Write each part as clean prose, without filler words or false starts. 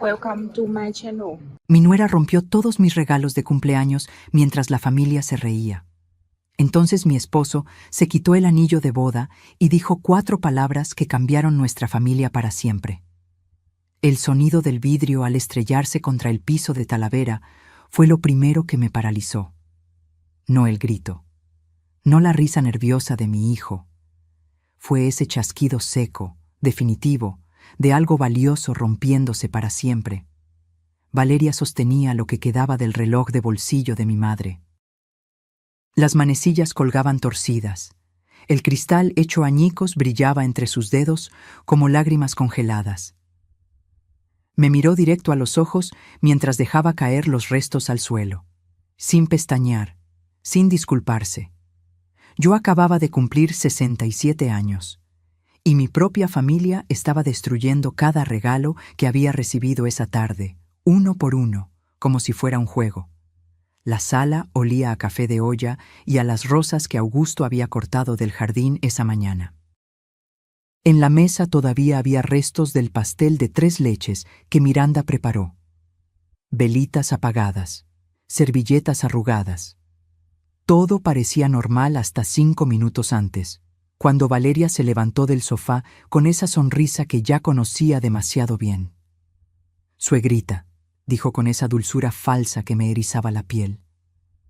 Welcome to my channel. Mi nuera rompió todos mis regalos de cumpleaños mientras la familia se reía. Entonces mi esposo se quitó el anillo de boda y dijo 4 palabras que cambiaron nuestra familia para siempre. El sonido del vidrio al estrellarse contra el piso de Talavera fue lo primero que me paralizó. No el grito, no la risa nerviosa de mi hijo. Fue ese chasquido seco, definitivo, de algo valioso rompiéndose para siempre. Valeria sostenía lo que quedaba del reloj de bolsillo de mi madre. Las manecillas colgaban torcidas. El cristal hecho añicos brillaba entre sus dedos como lágrimas congeladas. Me miró directo a los ojos mientras dejaba caer los restos al suelo, sin pestañear, sin disculparse. Yo acababa de cumplir 67 años, y mi propia familia estaba destruyendo cada regalo que había recibido esa tarde, uno por uno, como si fuera un juego. La sala olía a café de olla y a las rosas que Augusto había cortado del jardín esa mañana. En la mesa todavía había restos del pastel de 3 leches que Miranda preparó. Velitas apagadas, servilletas arrugadas. Todo parecía normal hasta 5 minutos antes, cuando Valeria se levantó del sofá con esa sonrisa que ya conocía demasiado bien. «Suegrita», dijo con esa dulzura falsa que me erizaba la piel,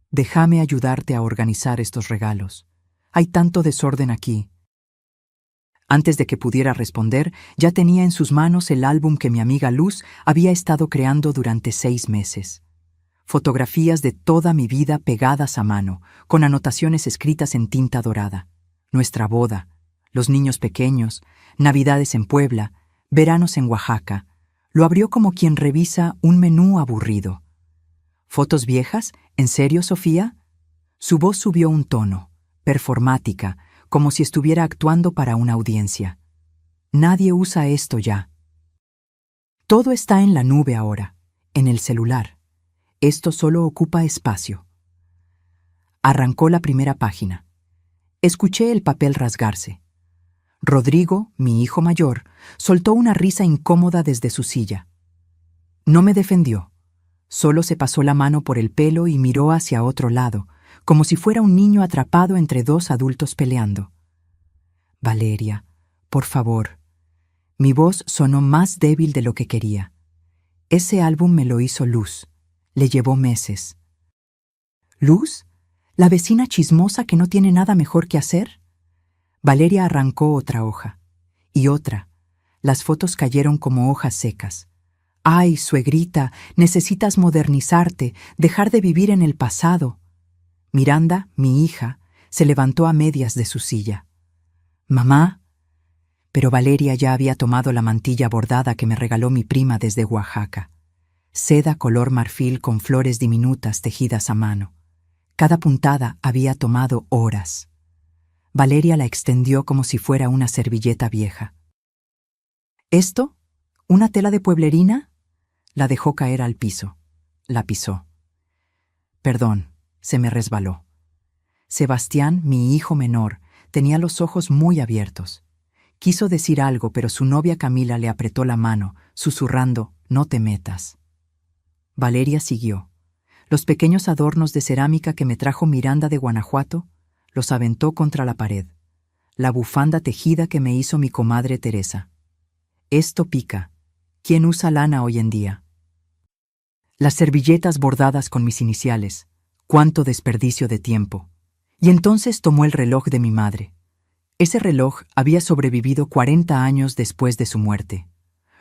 «déjame ayudarte a organizar estos regalos. Hay tanto desorden aquí». Antes de que pudiera responder, ya tenía en sus manos el álbum que mi amiga Luz había estado creando durante 6 meses. Fotografías de toda mi vida pegadas a mano, con anotaciones escritas en tinta dorada. Nuestra boda, los niños pequeños, Navidades en Puebla, veranos en Oaxaca. Lo abrió como quien revisa un menú aburrido. ¿Fotos viejas? ¿En serio, Sofía? Su voz subió un tono, performática, como si estuviera actuando para una audiencia. Nadie usa esto ya. Todo está en la nube ahora, en el celular. Esto solo ocupa espacio. Arrancó la primera página. Escuché el papel rasgarse. Rodrigo, mi hijo mayor, soltó una risa incómoda desde su silla. No me defendió. Solo se pasó la mano por el pelo y miró hacia otro lado, como si fuera un niño atrapado entre 2 adultos peleando. «Valeria, por favor». Mi voz sonó más débil de lo que quería. Ese álbum me lo hizo Luz. Le llevó meses. ¿Luz? ¿La vecina chismosa que no tiene nada mejor que hacer? Valeria arrancó otra hoja. Y otra. Las fotos cayeron como hojas secas. «Ay, suegrita, necesitas modernizarte, dejar de vivir en el pasado». Miranda, mi hija, se levantó a medias de su silla. «Mamá». Pero Valeria ya había tomado la mantilla bordada que me regaló mi prima desde Oaxaca. Seda color marfil con flores diminutas tejidas a mano. Cada puntada había tomado horas. Valeria la extendió como si fuera una servilleta vieja. «¿Esto? ¿Una tela de pueblerina?» La dejó caer al piso. La pisó. «Perdón», se me resbaló. Sebastián, mi hijo menor, tenía los ojos muy abiertos. Quiso decir algo, pero su novia Camila le apretó la mano, susurrando, «No te metas». Valeria siguió. Los pequeños adornos de cerámica que me trajo Miranda de Guanajuato, los aventó contra la pared. La bufanda tejida que me hizo mi comadre Teresa. «Esto pica. ¿Quién usa lana hoy en día?» Las servilletas bordadas con mis iniciales. ¡Cuánto desperdicio de tiempo! Y entonces tomó el reloj de mi madre. Ese reloj había sobrevivido 40 años después de su muerte.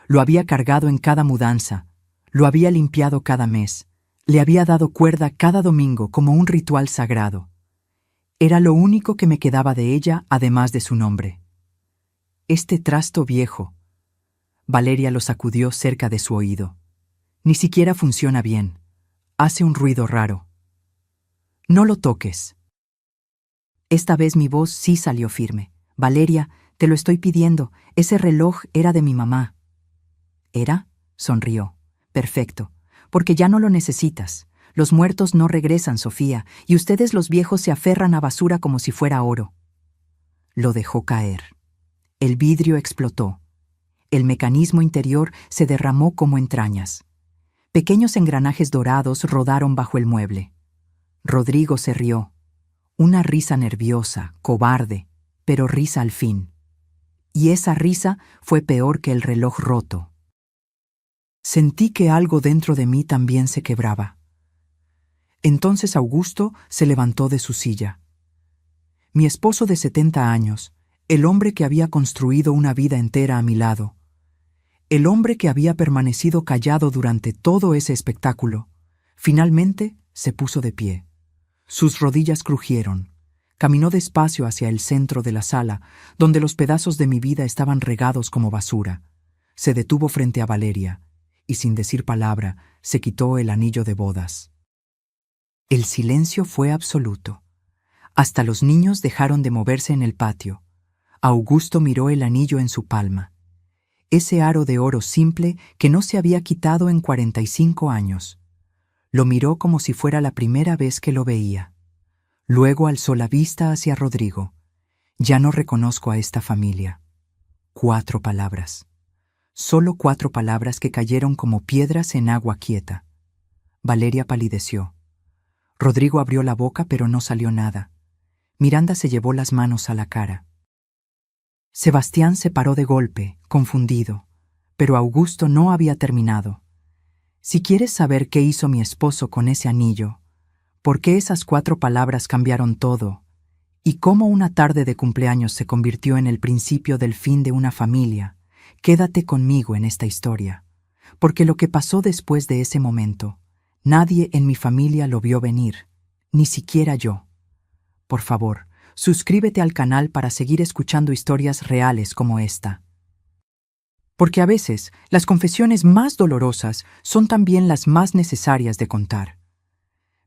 Lo había cargado en cada mudanza, lo había limpiado cada mes, le había dado cuerda cada domingo como un ritual sagrado. Era lo único que me quedaba de ella, además de su nombre. «Este trasto viejo». Valeria lo sacudió cerca de su oído. «Ni siquiera funciona bien. Hace un ruido raro». «No lo toques». Esta vez mi voz sí salió firme. «Valeria, te lo estoy pidiendo. Ese reloj era de mi mamá». «¿Era?», sonrió. «Perfecto, porque ya no lo necesitas. Los muertos no regresan, Sofía, y ustedes los viejos se aferran a basura como si fuera oro». Lo dejó caer. El vidrio explotó. el mecanismo interior se derramó como entrañas. Pequeños engranajes dorados rodaron bajo el mueble. Rodrigo se rió. Una risa nerviosa, cobarde, pero risa al fin. Y esa risa fue peor que el reloj roto. Sentí que algo dentro de mí también se quebraba. Entonces Augusto se levantó de su silla. Mi esposo de 70 años, el hombre que había construido una vida entera a mi lado, el hombre que había permanecido callado durante todo ese espectáculo, finalmente se puso de pie. Sus rodillas crujieron. Caminó despacio hacia el centro de la sala, donde los pedazos de mi vida estaban regados como basura. Se detuvo frente a Valeria, y sin decir palabra, se quitó el anillo de bodas. El silencio fue absoluto. Hasta los niños dejaron de moverse en el patio. Augusto miró el anillo en su palma. Ese aro de oro simple que no se había quitado en 45 años. Lo miró como si fuera la primera vez que lo veía. Luego alzó la vista hacia Rodrigo. Ya no reconozco a esta familia. 4 palabras. Solo 4 palabras que cayeron como piedras en agua quieta. Valeria palideció. Rodrigo abrió la boca, pero no salió nada. Miranda se llevó las manos a la cara. Sebastián se paró de golpe, confundido, pero Augusto no había terminado. Si quieres saber qué hizo mi esposo con ese anillo, por qué esas 4 palabras cambiaron todo, y cómo una tarde de cumpleaños se convirtió en el principio del fin de una familia, quédate conmigo en esta historia, porque lo que pasó después de ese momento, nadie en mi familia lo vio venir, ni siquiera yo. Por favor, suscríbete al canal para seguir escuchando historias reales como esta. Porque a veces, las confesiones más dolorosas son también las más necesarias de contar.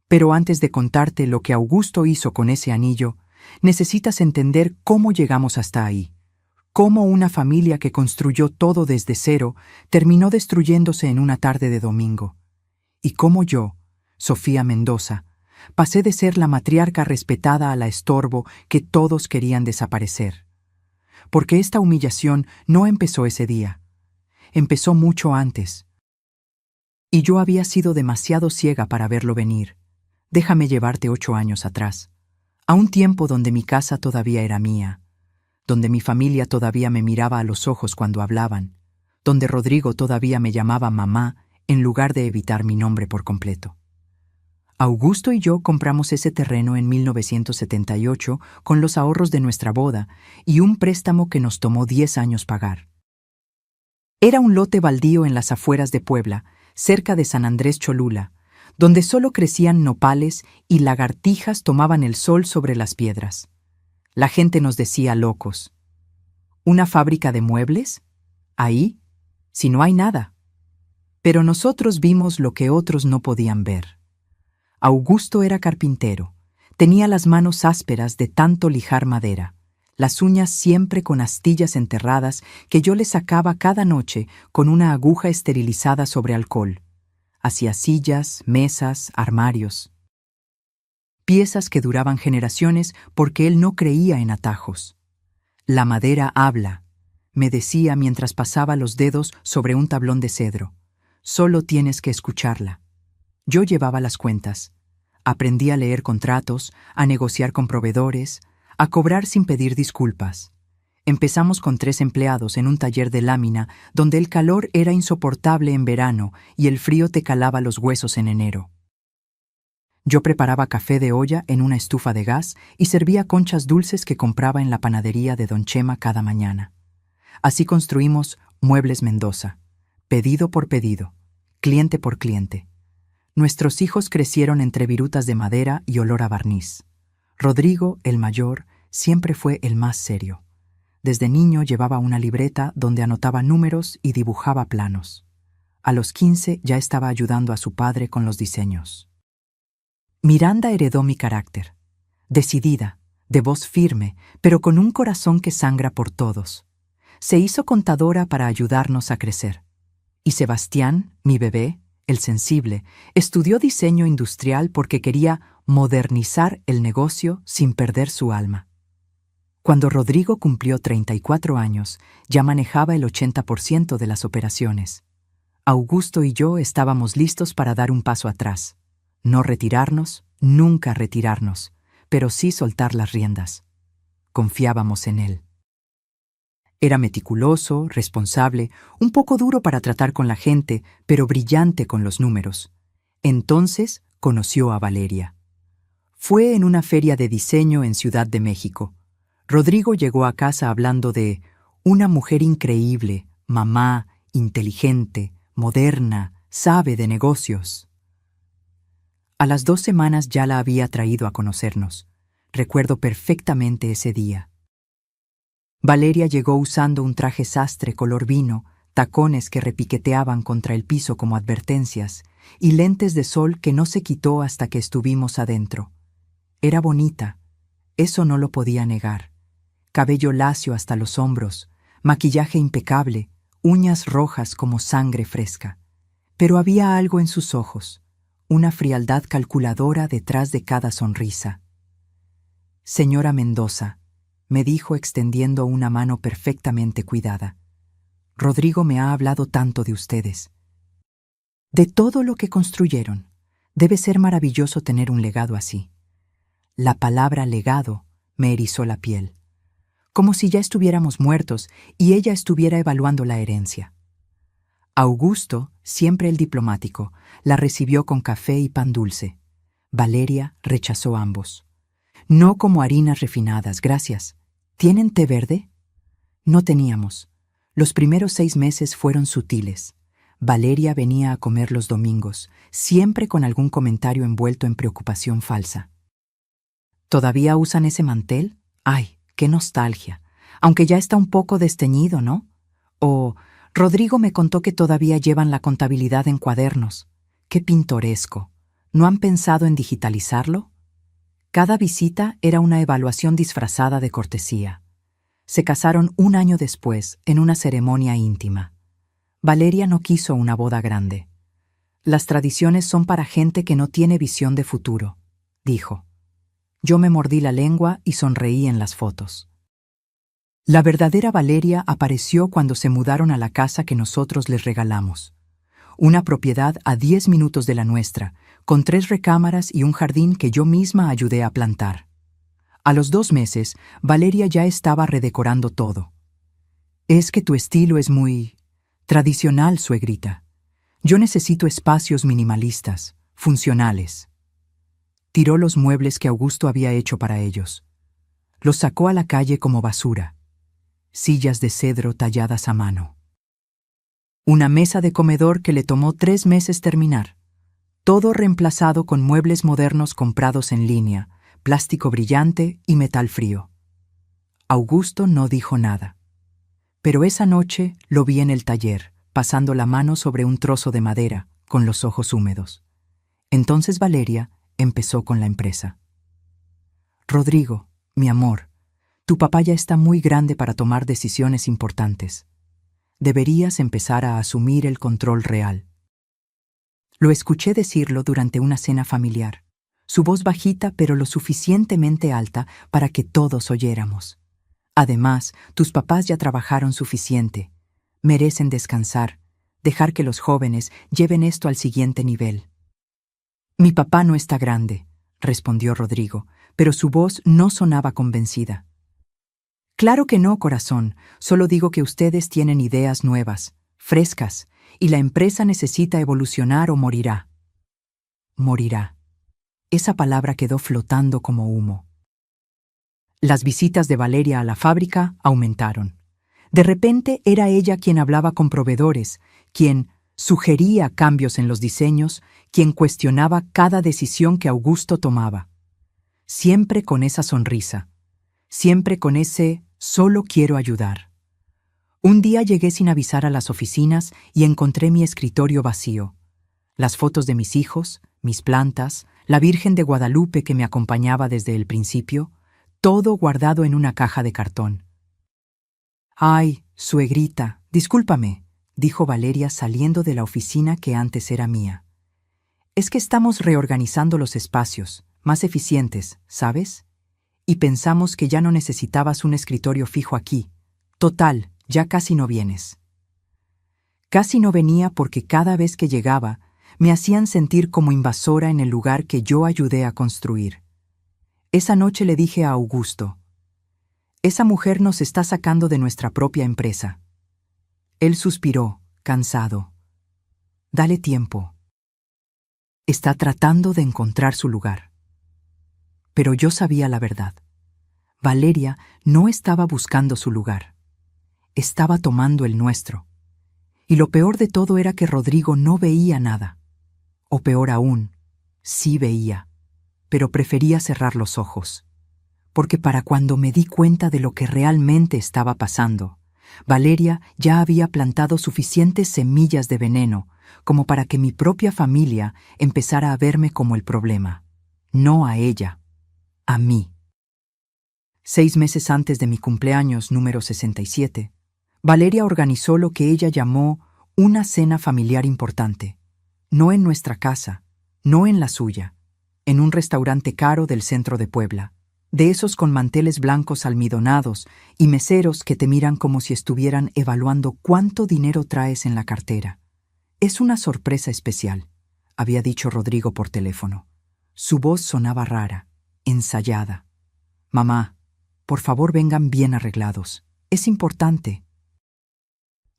Pero antes de contarte lo que Augusto hizo con ese anillo, necesitas entender cómo llegamos hasta ahí. Cómo una familia que construyó todo desde cero terminó destruyéndose en una tarde de domingo. Y cómo yo, Sofía Mendoza, pasé de ser la matriarca respetada a la estorbo que todos querían desaparecer. Porque esta humillación no empezó ese día. Empezó mucho antes. Y yo había sido demasiado ciega para verlo venir. Déjame llevarte 8 años atrás, a un tiempo donde mi casa todavía era mía, donde mi familia todavía me miraba a los ojos cuando hablaban, donde Rodrigo todavía me llamaba mamá en lugar de evitar mi nombre por completo. Augusto y yo compramos ese terreno en 1978 con los ahorros de nuestra boda y un préstamo que nos tomó 10 años pagar. Era un lote baldío en las afueras de Puebla, cerca de San Andrés Cholula, donde solo crecían nopales y lagartijas tomaban el sol sobre las piedras. La gente nos decía locos. ¿Una fábrica de muebles? ¿Ahí? Si no hay nada. Pero nosotros vimos lo que otros no podían ver. Augusto era carpintero. Tenía las manos ásperas de tanto lijar madera, las uñas siempre con astillas enterradas que yo le sacaba cada noche con una aguja esterilizada sobre alcohol. Hacía sillas, mesas, armarios. Piezas que duraban generaciones porque él no creía en atajos. La madera habla, me decía mientras pasaba los dedos sobre un tablón de cedro. Solo tienes que escucharla. Yo llevaba las cuentas. Aprendí a leer contratos, a negociar con proveedores, a cobrar sin pedir disculpas. Empezamos con 3 empleados en un taller de lámina donde el calor era insoportable en verano y el frío te calaba los huesos en enero. Yo preparaba café de olla en una estufa de gas y servía conchas dulces que compraba en la panadería de Don Chema cada mañana. Así construimos Muebles Mendoza, pedido por pedido, cliente por cliente. Nuestros hijos crecieron entre virutas de madera y olor a barniz. Rodrigo, el mayor, siempre fue el más serio. Desde niño llevaba una libreta donde anotaba números y dibujaba planos. A los 15 ya estaba ayudando a su padre con los diseños. Miranda heredó mi carácter. Decidida, de voz firme, pero con un corazón que sangra por todos. Se hizo contadora para ayudarnos a crecer. Y Sebastián, mi bebé, el sensible, estudió diseño industrial porque quería modernizar el negocio sin perder su alma. Cuando Rodrigo cumplió 34 años, ya manejaba el 80% de las operaciones. Augusto y yo estábamos listos para dar un paso atrás. No retirarnos, nunca retirarnos, pero sí soltar las riendas. Confiábamos en él. Era meticuloso, responsable, un poco duro para tratar con la gente, pero brillante con los números. Entonces conoció a Valeria. Fue en una feria de diseño en Ciudad de México. Rodrigo llegó a casa hablando de una mujer increíble, mamá, inteligente, moderna, sabe de negocios. A las 2 semanas ya la había traído a conocernos. Recuerdo perfectamente ese día. Valeria llegó usando un traje sastre color vino, tacones que repiqueteaban contra el piso como advertencias, y lentes de sol que no se quitó hasta que estuvimos adentro. Era bonita, eso no lo podía negar. Cabello lacio hasta los hombros, maquillaje impecable, uñas rojas como sangre fresca. Pero había algo en sus ojos, una frialdad calculadora detrás de cada sonrisa. «Señora Mendoza», me dijo extendiendo una mano perfectamente cuidada. «Rodrigo me ha hablado tanto de ustedes. De todo lo que construyeron. Debe ser maravilloso tener un legado así». La palabra legado me erizó la piel. Como si ya estuviéramos muertos y ella estuviera evaluando la herencia. Augusto, siempre el diplomático, la recibió con café y pan dulce. Valeria rechazó ambos. «No como harinas refinadas, gracias. ¿Tienen té verde?» No teníamos. Los primeros 6 meses fueron sutiles. Valeria venía a comer los domingos, siempre con algún comentario envuelto en preocupación falsa. «¿Todavía usan ese mantel? ¡Ay, qué nostalgia! Aunque ya está un poco desteñido, ¿no? O Rodrigo me contó que todavía llevan la contabilidad en cuadernos. ¡Qué pintoresco! ¿No han pensado en digitalizarlo?» Cada visita era una evaluación disfrazada de cortesía. Se casaron 1 año después, en una ceremonia íntima. Valeria no quiso una boda grande. «Las tradiciones son para gente que no tiene visión de futuro», dijo. Yo me mordí la lengua y sonreí en las fotos. La verdadera Valeria apareció cuando se mudaron a la casa que nosotros les regalamos. Una propiedad a 10 minutos de la nuestra, con 3 recámaras y un jardín que yo misma ayudé a plantar. A los 2 meses, Valeria ya estaba redecorando todo. «Es que tu estilo es muy tradicional, suegrita. Yo necesito espacios minimalistas, funcionales». Tiró los muebles que Augusto había hecho para ellos. Los sacó a la calle como basura. Sillas de cedro talladas a mano. Una mesa de comedor que le tomó 3 meses terminar. Todo reemplazado con muebles modernos comprados en línea, plástico brillante y metal frío. Augusto no dijo nada. Pero esa noche lo vi en el taller, pasando la mano sobre un trozo de madera, con los ojos húmedos. Entonces Valeria empezó con la empresa. «Rodrigo, mi amor, tu papá ya está muy grande para tomar decisiones importantes. Deberías empezar a asumir el control real». Lo escuché decirlo durante una cena familiar, su voz bajita pero lo suficientemente alta para que todos oyéramos. «Además, tus papás ya trabajaron suficiente. Merecen descansar, dejar que los jóvenes lleven esto al siguiente nivel». «Mi papá no está grande», respondió Rodrigo, pero su voz no sonaba convencida. «Claro que no, corazón. Solo digo que ustedes tienen ideas nuevas, frescas, y la empresa necesita evolucionar o morirá». Morirá. Esa palabra quedó flotando como humo. Las visitas de Valeria a la fábrica aumentaron. De repente era ella quien hablaba con proveedores, quien sugería cambios en los diseños, quien cuestionaba cada decisión que Augusto tomaba. Siempre con esa sonrisa, siempre con ese «solo quiero ayudar». Un día llegué sin avisar a las oficinas y encontré mi escritorio vacío. Las fotos de mis hijos, mis plantas, la Virgen de Guadalupe que me acompañaba desde el principio, todo guardado en una caja de cartón. «Ay, suegrita, discúlpame», dijo Valeria saliendo de la oficina que antes era mía. «Es que estamos reorganizando los espacios, más eficientes, ¿sabes? y pensamos que ya no necesitabas un escritorio fijo aquí. Total, ya casi no vienes. Casi no venía porque cada vez que llegaba, me hacían sentir como invasora en el lugar que yo ayudé a construir. Esa noche le dije a Augusto: «Esa mujer nos está sacando de nuestra propia empresa». Él suspiró, cansado. «Dale tiempo. Está tratando de encontrar su lugar». Pero yo sabía la verdad. Valeria no estaba buscando su lugar. Estaba tomando el nuestro. Y lo peor de todo era que Rodrigo no veía nada. O peor aún, sí veía, pero prefería cerrar los ojos. Porque para cuando me di cuenta de lo que realmente estaba pasando, Valeria ya había plantado suficientes semillas de veneno como para que mi propia familia empezara a verme como el problema. No a ella, a mí. 6 meses antes de mi cumpleaños número 67, Valeria organizó lo que ella llamó una cena familiar importante. No en nuestra casa, no en la suya, en un restaurante caro del centro de Puebla, de esos con manteles blancos almidonados y meseros que te miran como si estuvieran evaluando cuánto dinero traes en la cartera. «Es una sorpresa especial», había dicho Rodrigo por teléfono. Su voz sonaba rara, ensayada. «Mamá, por favor vengan bien arreglados. Es importante».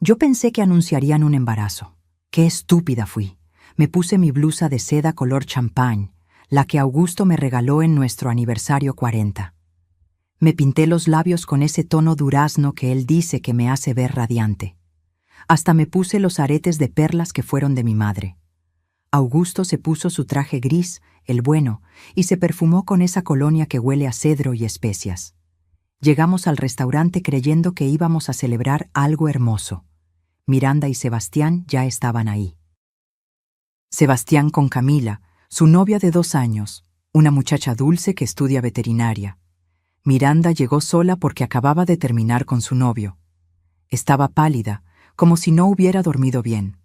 Yo pensé que anunciarían un embarazo. Qué estúpida fui. Me puse mi blusa de seda color champán, la que Augusto me regaló en nuestro aniversario 40. Me pinté los labios con ese tono durazno que él dice que me hace ver radiante. Hasta me puse los aretes de perlas que fueron de mi madre. Augusto se puso su traje gris, el bueno, y se perfumó con esa colonia que huele a cedro y especias. Llegamos al restaurante creyendo que íbamos a celebrar algo hermoso. Miranda y Sebastián ya estaban ahí. Sebastián con Camila, su novia de 2 años, una muchacha dulce que estudia veterinaria. Miranda llegó sola porque acababa de terminar con su novio. Estaba pálida, como si no hubiera dormido bien.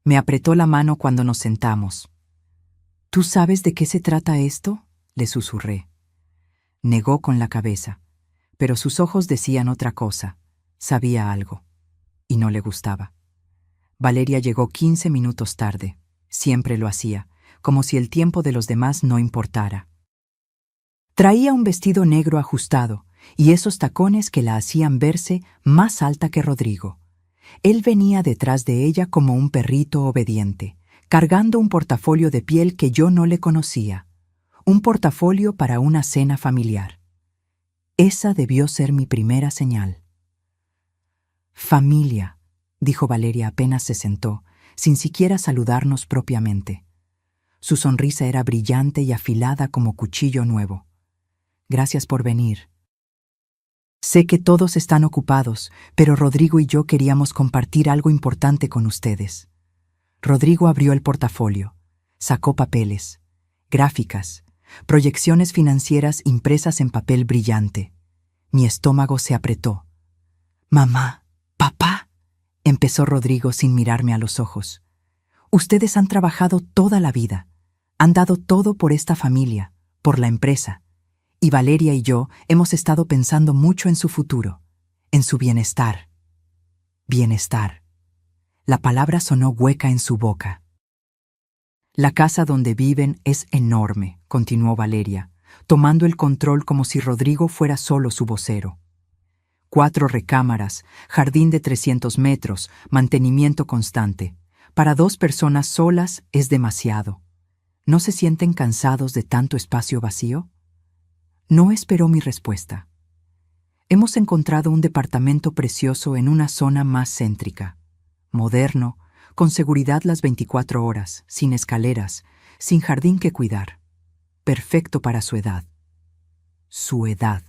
Me apretó la mano cuando nos sentamos. «¿Tú sabes de qué se trata esto?», le susurré. Negó con la cabeza, pero sus ojos decían otra cosa. Sabía algo. Y no le gustaba. Valeria llegó 15 minutos tarde. Siempre lo hacía, como si el tiempo de los demás no importara. Traía un vestido negro ajustado y esos tacones que la hacían verse más alta que Rodrigo. Él venía detrás de ella como un perrito obediente, cargando un portafolio de piel que yo no le conocía. Un portafolio para una cena familiar. Esa debió ser mi primera señal. «Familia», dijo Valeria apenas se sentó, sin siquiera saludarnos propiamente. Su sonrisa era brillante y afilada como cuchillo nuevo. «Gracias por venir. Sé que todos están ocupados, pero Rodrigo y yo queríamos compartir algo importante con ustedes». Rodrigo abrió el portafolio, sacó papeles, gráficas, proyecciones financieras impresas en papel brillante. Mi estómago se apretó. «Mamá, papá», empezó Rodrigo sin mirarme a los ojos. «Ustedes han trabajado toda la vida, han dado todo por esta familia, por la empresa. Y Valeria y yo hemos estado pensando mucho en su futuro, en su bienestar». Bienestar. La palabra sonó hueca en su boca. «La casa donde viven es enorme», continuó Valeria, tomando el control como si Rodrigo fuera solo su vocero. 4 recámaras, jardín de 300 metros, mantenimiento constante. Para 2 personas solas es demasiado. ¿No se sienten cansados de tanto espacio vacío? No esperó mi respuesta. Hemos encontrado un departamento precioso en una zona más céntrica, moderno, con seguridad las 24 horas, sin escaleras, sin jardín que cuidar. Perfecto para su edad. Su edad.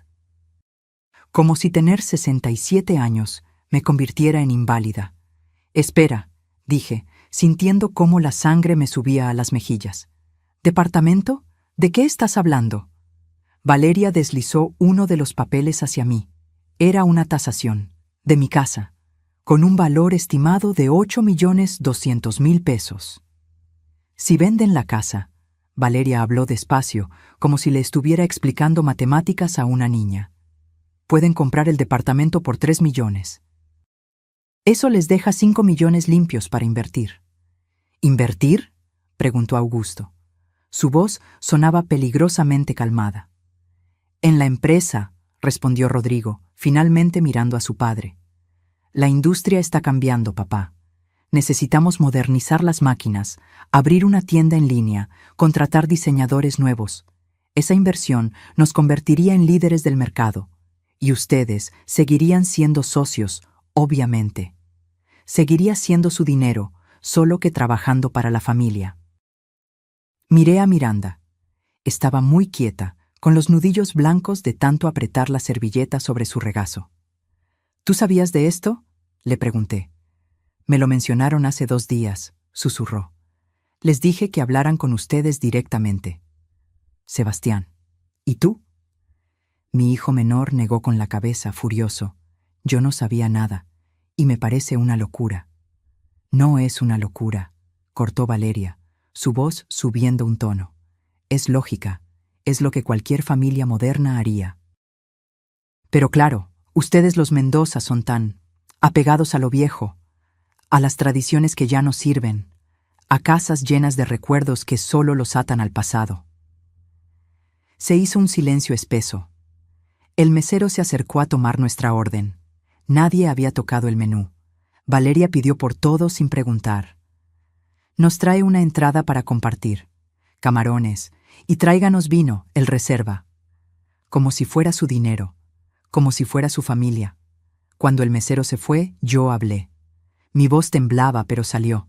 Como si tener 67 años me convirtiera en inválida. «Espera», dije, sintiendo cómo la sangre me subía a las mejillas. «¿Departamento? ¿De qué estás hablando?» Valeria deslizó uno de los papeles hacia mí. Era una tasación, de mi casa, con un valor estimado de 8.200.000 pesos. Si venden la casa, Valeria habló despacio, como si le estuviera explicando matemáticas a una niña. Pueden comprar el departamento por 3 millones. Eso les deja 5 millones limpios para invertir. ¿Invertir?, preguntó Augusto. Su voz sonaba peligrosamente calmada. En la empresa, respondió Rodrigo, finalmente mirando a su padre. La industria está cambiando, papá. Necesitamos modernizar las máquinas, abrir una tienda en línea, contratar diseñadores nuevos. Esa inversión nos convertiría en líderes del mercado. Y ustedes seguirían siendo socios, obviamente. Seguiría siendo su dinero, solo que trabajando para la familia. Miré a Miranda. Estaba muy quieta, con los nudillos blancos de tanto apretar la servilleta sobre su regazo. ¿Tú sabías de esto?, le pregunté. Me lo mencionaron hace 2 días, susurró. Les dije que hablaran con ustedes directamente. Sebastián, ¿y tú? Mi hijo menor negó con la cabeza, furioso. Yo no sabía nada, y me parece una locura. No es una locura, cortó Valeria, su voz subiendo un tono. Es lógica, es lo que cualquier familia moderna haría. Pero claro, ustedes los Mendoza son tan apegados a lo viejo, a las tradiciones que ya no sirven, a casas llenas de recuerdos que solo los atan al pasado. Se hizo un silencio espeso. El mesero se acercó a tomar nuestra orden. Nadie había tocado el menú. Valeria pidió por todo sin preguntar. Nos trae una entrada para compartir, camarones, y tráiganos vino, el reserva. Como si fuera su dinero, como si fuera su familia. Cuando el mesero se fue, yo hablé. Mi voz temblaba, pero salió.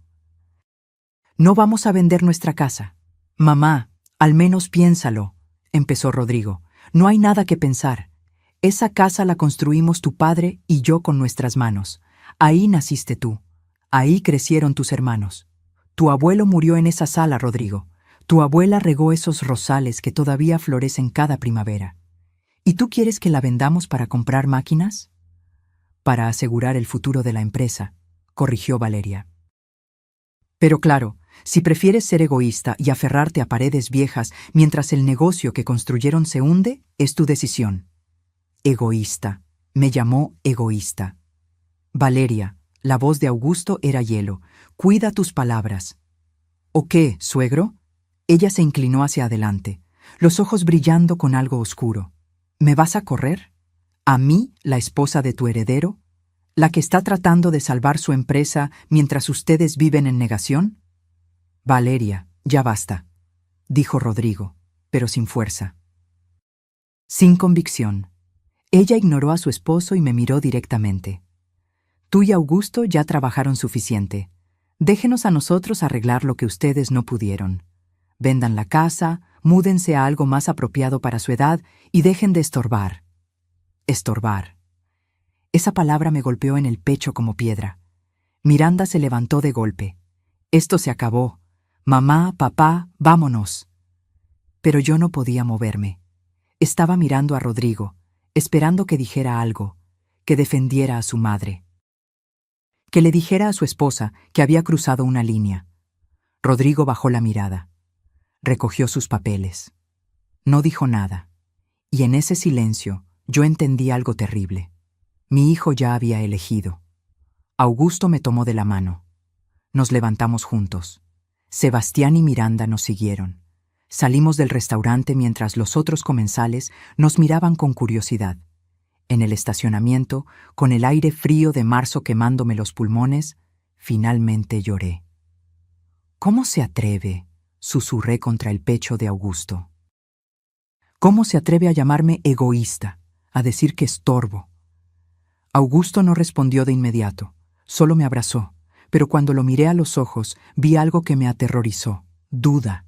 No vamos a vender nuestra casa. Mamá, al menos piénsalo, empezó Rodrigo. No hay nada que pensar. Esa casa la construimos tu padre y yo con nuestras manos. Ahí naciste tú. Ahí crecieron tus hermanos. Tu abuelo murió en esa sala, Rodrigo. Tu abuela regó esos rosales que todavía florecen cada primavera. ¿Y tú quieres que la vendamos para comprar máquinas? Para asegurar el futuro de la empresa, corrigió Valeria. Pero claro, si prefieres ser egoísta y aferrarte a paredes viejas mientras el negocio que construyeron se hunde, es tu decisión. Egoísta. Me llamó egoísta. Valeria, la voz de Augusto era hielo. Cuida tus palabras. ¿O qué, suegro? Ella se inclinó hacia adelante, los ojos brillando con algo oscuro. ¿Me vas a correr? ¿A mí, la esposa de tu heredero? ¿La que está tratando de salvar su empresa mientras ustedes viven en negación? Valeria, ya basta, dijo Rodrigo, pero sin fuerza. Sin convicción. Ella ignoró a su esposo y me miró directamente. Tú y Augusto ya trabajaron suficiente. Déjenos a nosotros arreglar lo que ustedes no pudieron. Vendan la casa, múdense a algo más apropiado para su edad y dejen de estorbar. Estorbar. Esa palabra me golpeó en el pecho como piedra. Miranda se levantó de golpe. Esto se acabó. Mamá, papá, vámonos. Pero yo no podía moverme. Estaba mirando a Rodrigo, esperando que dijera algo, que defendiera a su madre. Que le dijera a su esposa que había cruzado una línea. Rodrigo bajó la mirada. Recogió sus papeles. No dijo nada. Y en ese silencio yo entendí algo terrible. Mi hijo ya había elegido. Augusto me tomó de la mano. Nos levantamos juntos. Sebastián y Miranda nos siguieron. Salimos del restaurante mientras los otros comensales nos miraban con curiosidad. En el estacionamiento, con el aire frío de marzo quemándome los pulmones, finalmente lloré. ¿Cómo se atreve?, susurré contra el pecho de Augusto. ¿Cómo se atreve a llamarme egoísta, a decir que estorbo? Augusto no respondió de inmediato, solo me abrazó, pero cuando lo miré a los ojos vi algo que me aterrorizó, duda.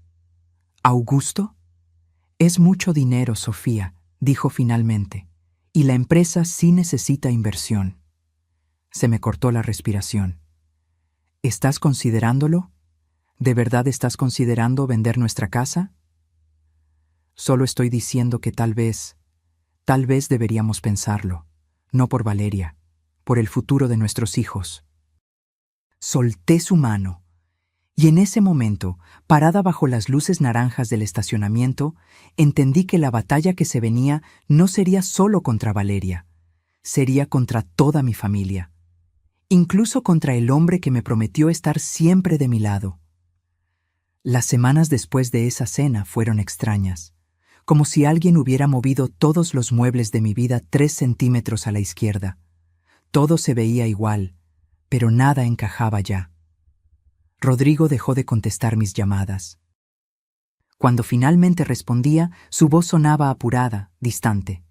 ¿Augusto? Es mucho dinero, Sofía, dijo finalmente, y la empresa sí necesita inversión. Se me cortó la respiración. ¿Estás considerándolo? ¿De verdad estás considerando vender nuestra casa? Solo estoy diciendo que tal vez deberíamos pensarlo, no por Valeria, por el futuro de nuestros hijos. Solté su mano. Y en ese momento, parada bajo las luces naranjas del estacionamiento, entendí que la batalla que se venía no sería solo contra Valeria, sería contra toda mi familia, incluso contra el hombre que me prometió estar siempre de mi lado. Las semanas después de esa cena fueron extrañas, como si alguien hubiera movido todos los muebles de mi vida 3 centímetros a la izquierda. Todo se veía igual, pero nada encajaba ya. Rodrigo dejó de contestar mis llamadas. Cuando finalmente respondía, su voz sonaba apurada, distante.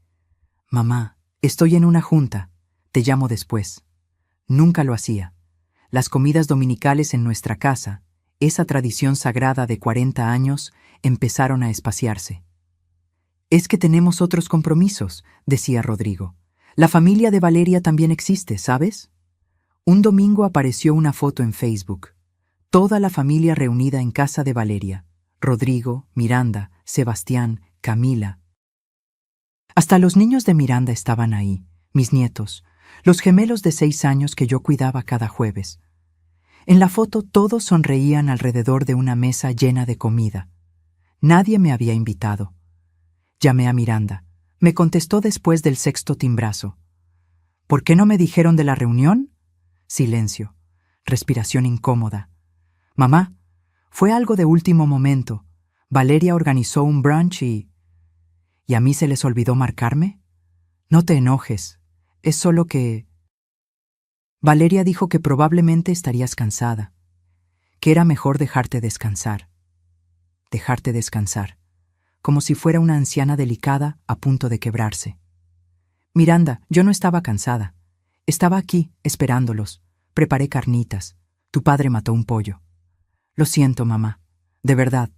«Mamá, estoy en una junta. Te llamo después». Nunca lo hacía. Las comidas dominicales en nuestra casa, esa tradición sagrada de 40 años, empezaron a espaciarse. «Es que tenemos otros compromisos», decía Rodrigo. «La familia de Valeria también existe, ¿sabes?» Un domingo apareció una foto en Facebook. Toda la familia reunida en casa de Valeria. Rodrigo, Miranda, Sebastián, Camila. Hasta los niños de Miranda estaban ahí, mis nietos, los gemelos de 6 años que yo cuidaba cada jueves. En la foto todos sonreían alrededor de una mesa llena de comida. Nadie me había invitado. Llamé a Miranda. Me contestó después del 6º timbrazo. «¿Por qué no me dijeron de la reunión?» Silencio. Respiración incómoda. «Mamá, fue algo de último momento. Valeria organizó un brunch y a mí se les olvidó marcarme». «No te enojes. Es solo que...» Valeria dijo que probablemente estarías cansada, que era mejor dejarte descansar. Dejarte descansar, como si fuera una anciana delicada a punto de quebrarse. «Miranda, yo no estaba cansada. Estaba aquí, esperándolos. Preparé carnitas. Tu padre mató un pollo». «Lo siento, mamá. De verdad».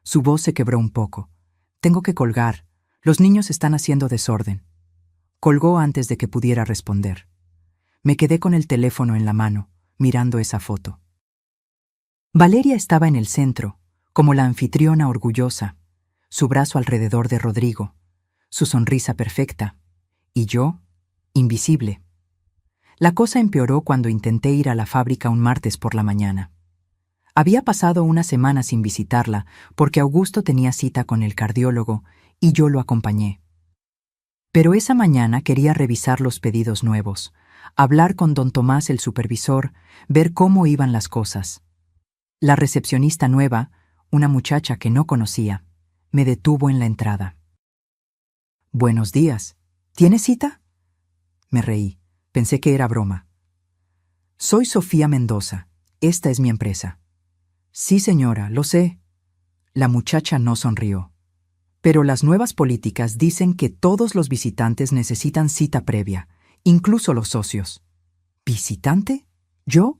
Su voz se quebró un poco. «Tengo que colgar. Los niños están haciendo desorden». Colgó antes de que pudiera responder. Me quedé con el teléfono en la mano, mirando esa foto. Valeria estaba en el centro, como la anfitriona orgullosa, su brazo alrededor de Rodrigo, su sonrisa perfecta, y yo, invisible. La cosa empeoró cuando intenté ir a la fábrica un martes por la mañana. Había pasado una semana sin visitarla porque Augusto tenía cita con el cardiólogo y yo lo acompañé. Pero esa mañana quería revisar los pedidos nuevos, hablar con don Tomás el supervisor, ver cómo iban las cosas. La recepcionista nueva, una muchacha que no conocía, me detuvo en la entrada. «Buenos días. ¿Tienes cita?» Me reí. Pensé que era broma. «Soy Sofía Mendoza. Esta es mi empresa». «Sí, señora, lo sé». La muchacha no sonrió. «Pero las nuevas políticas dicen que todos los visitantes necesitan cita previa, incluso los socios». «¿Visitante? ¿Yo?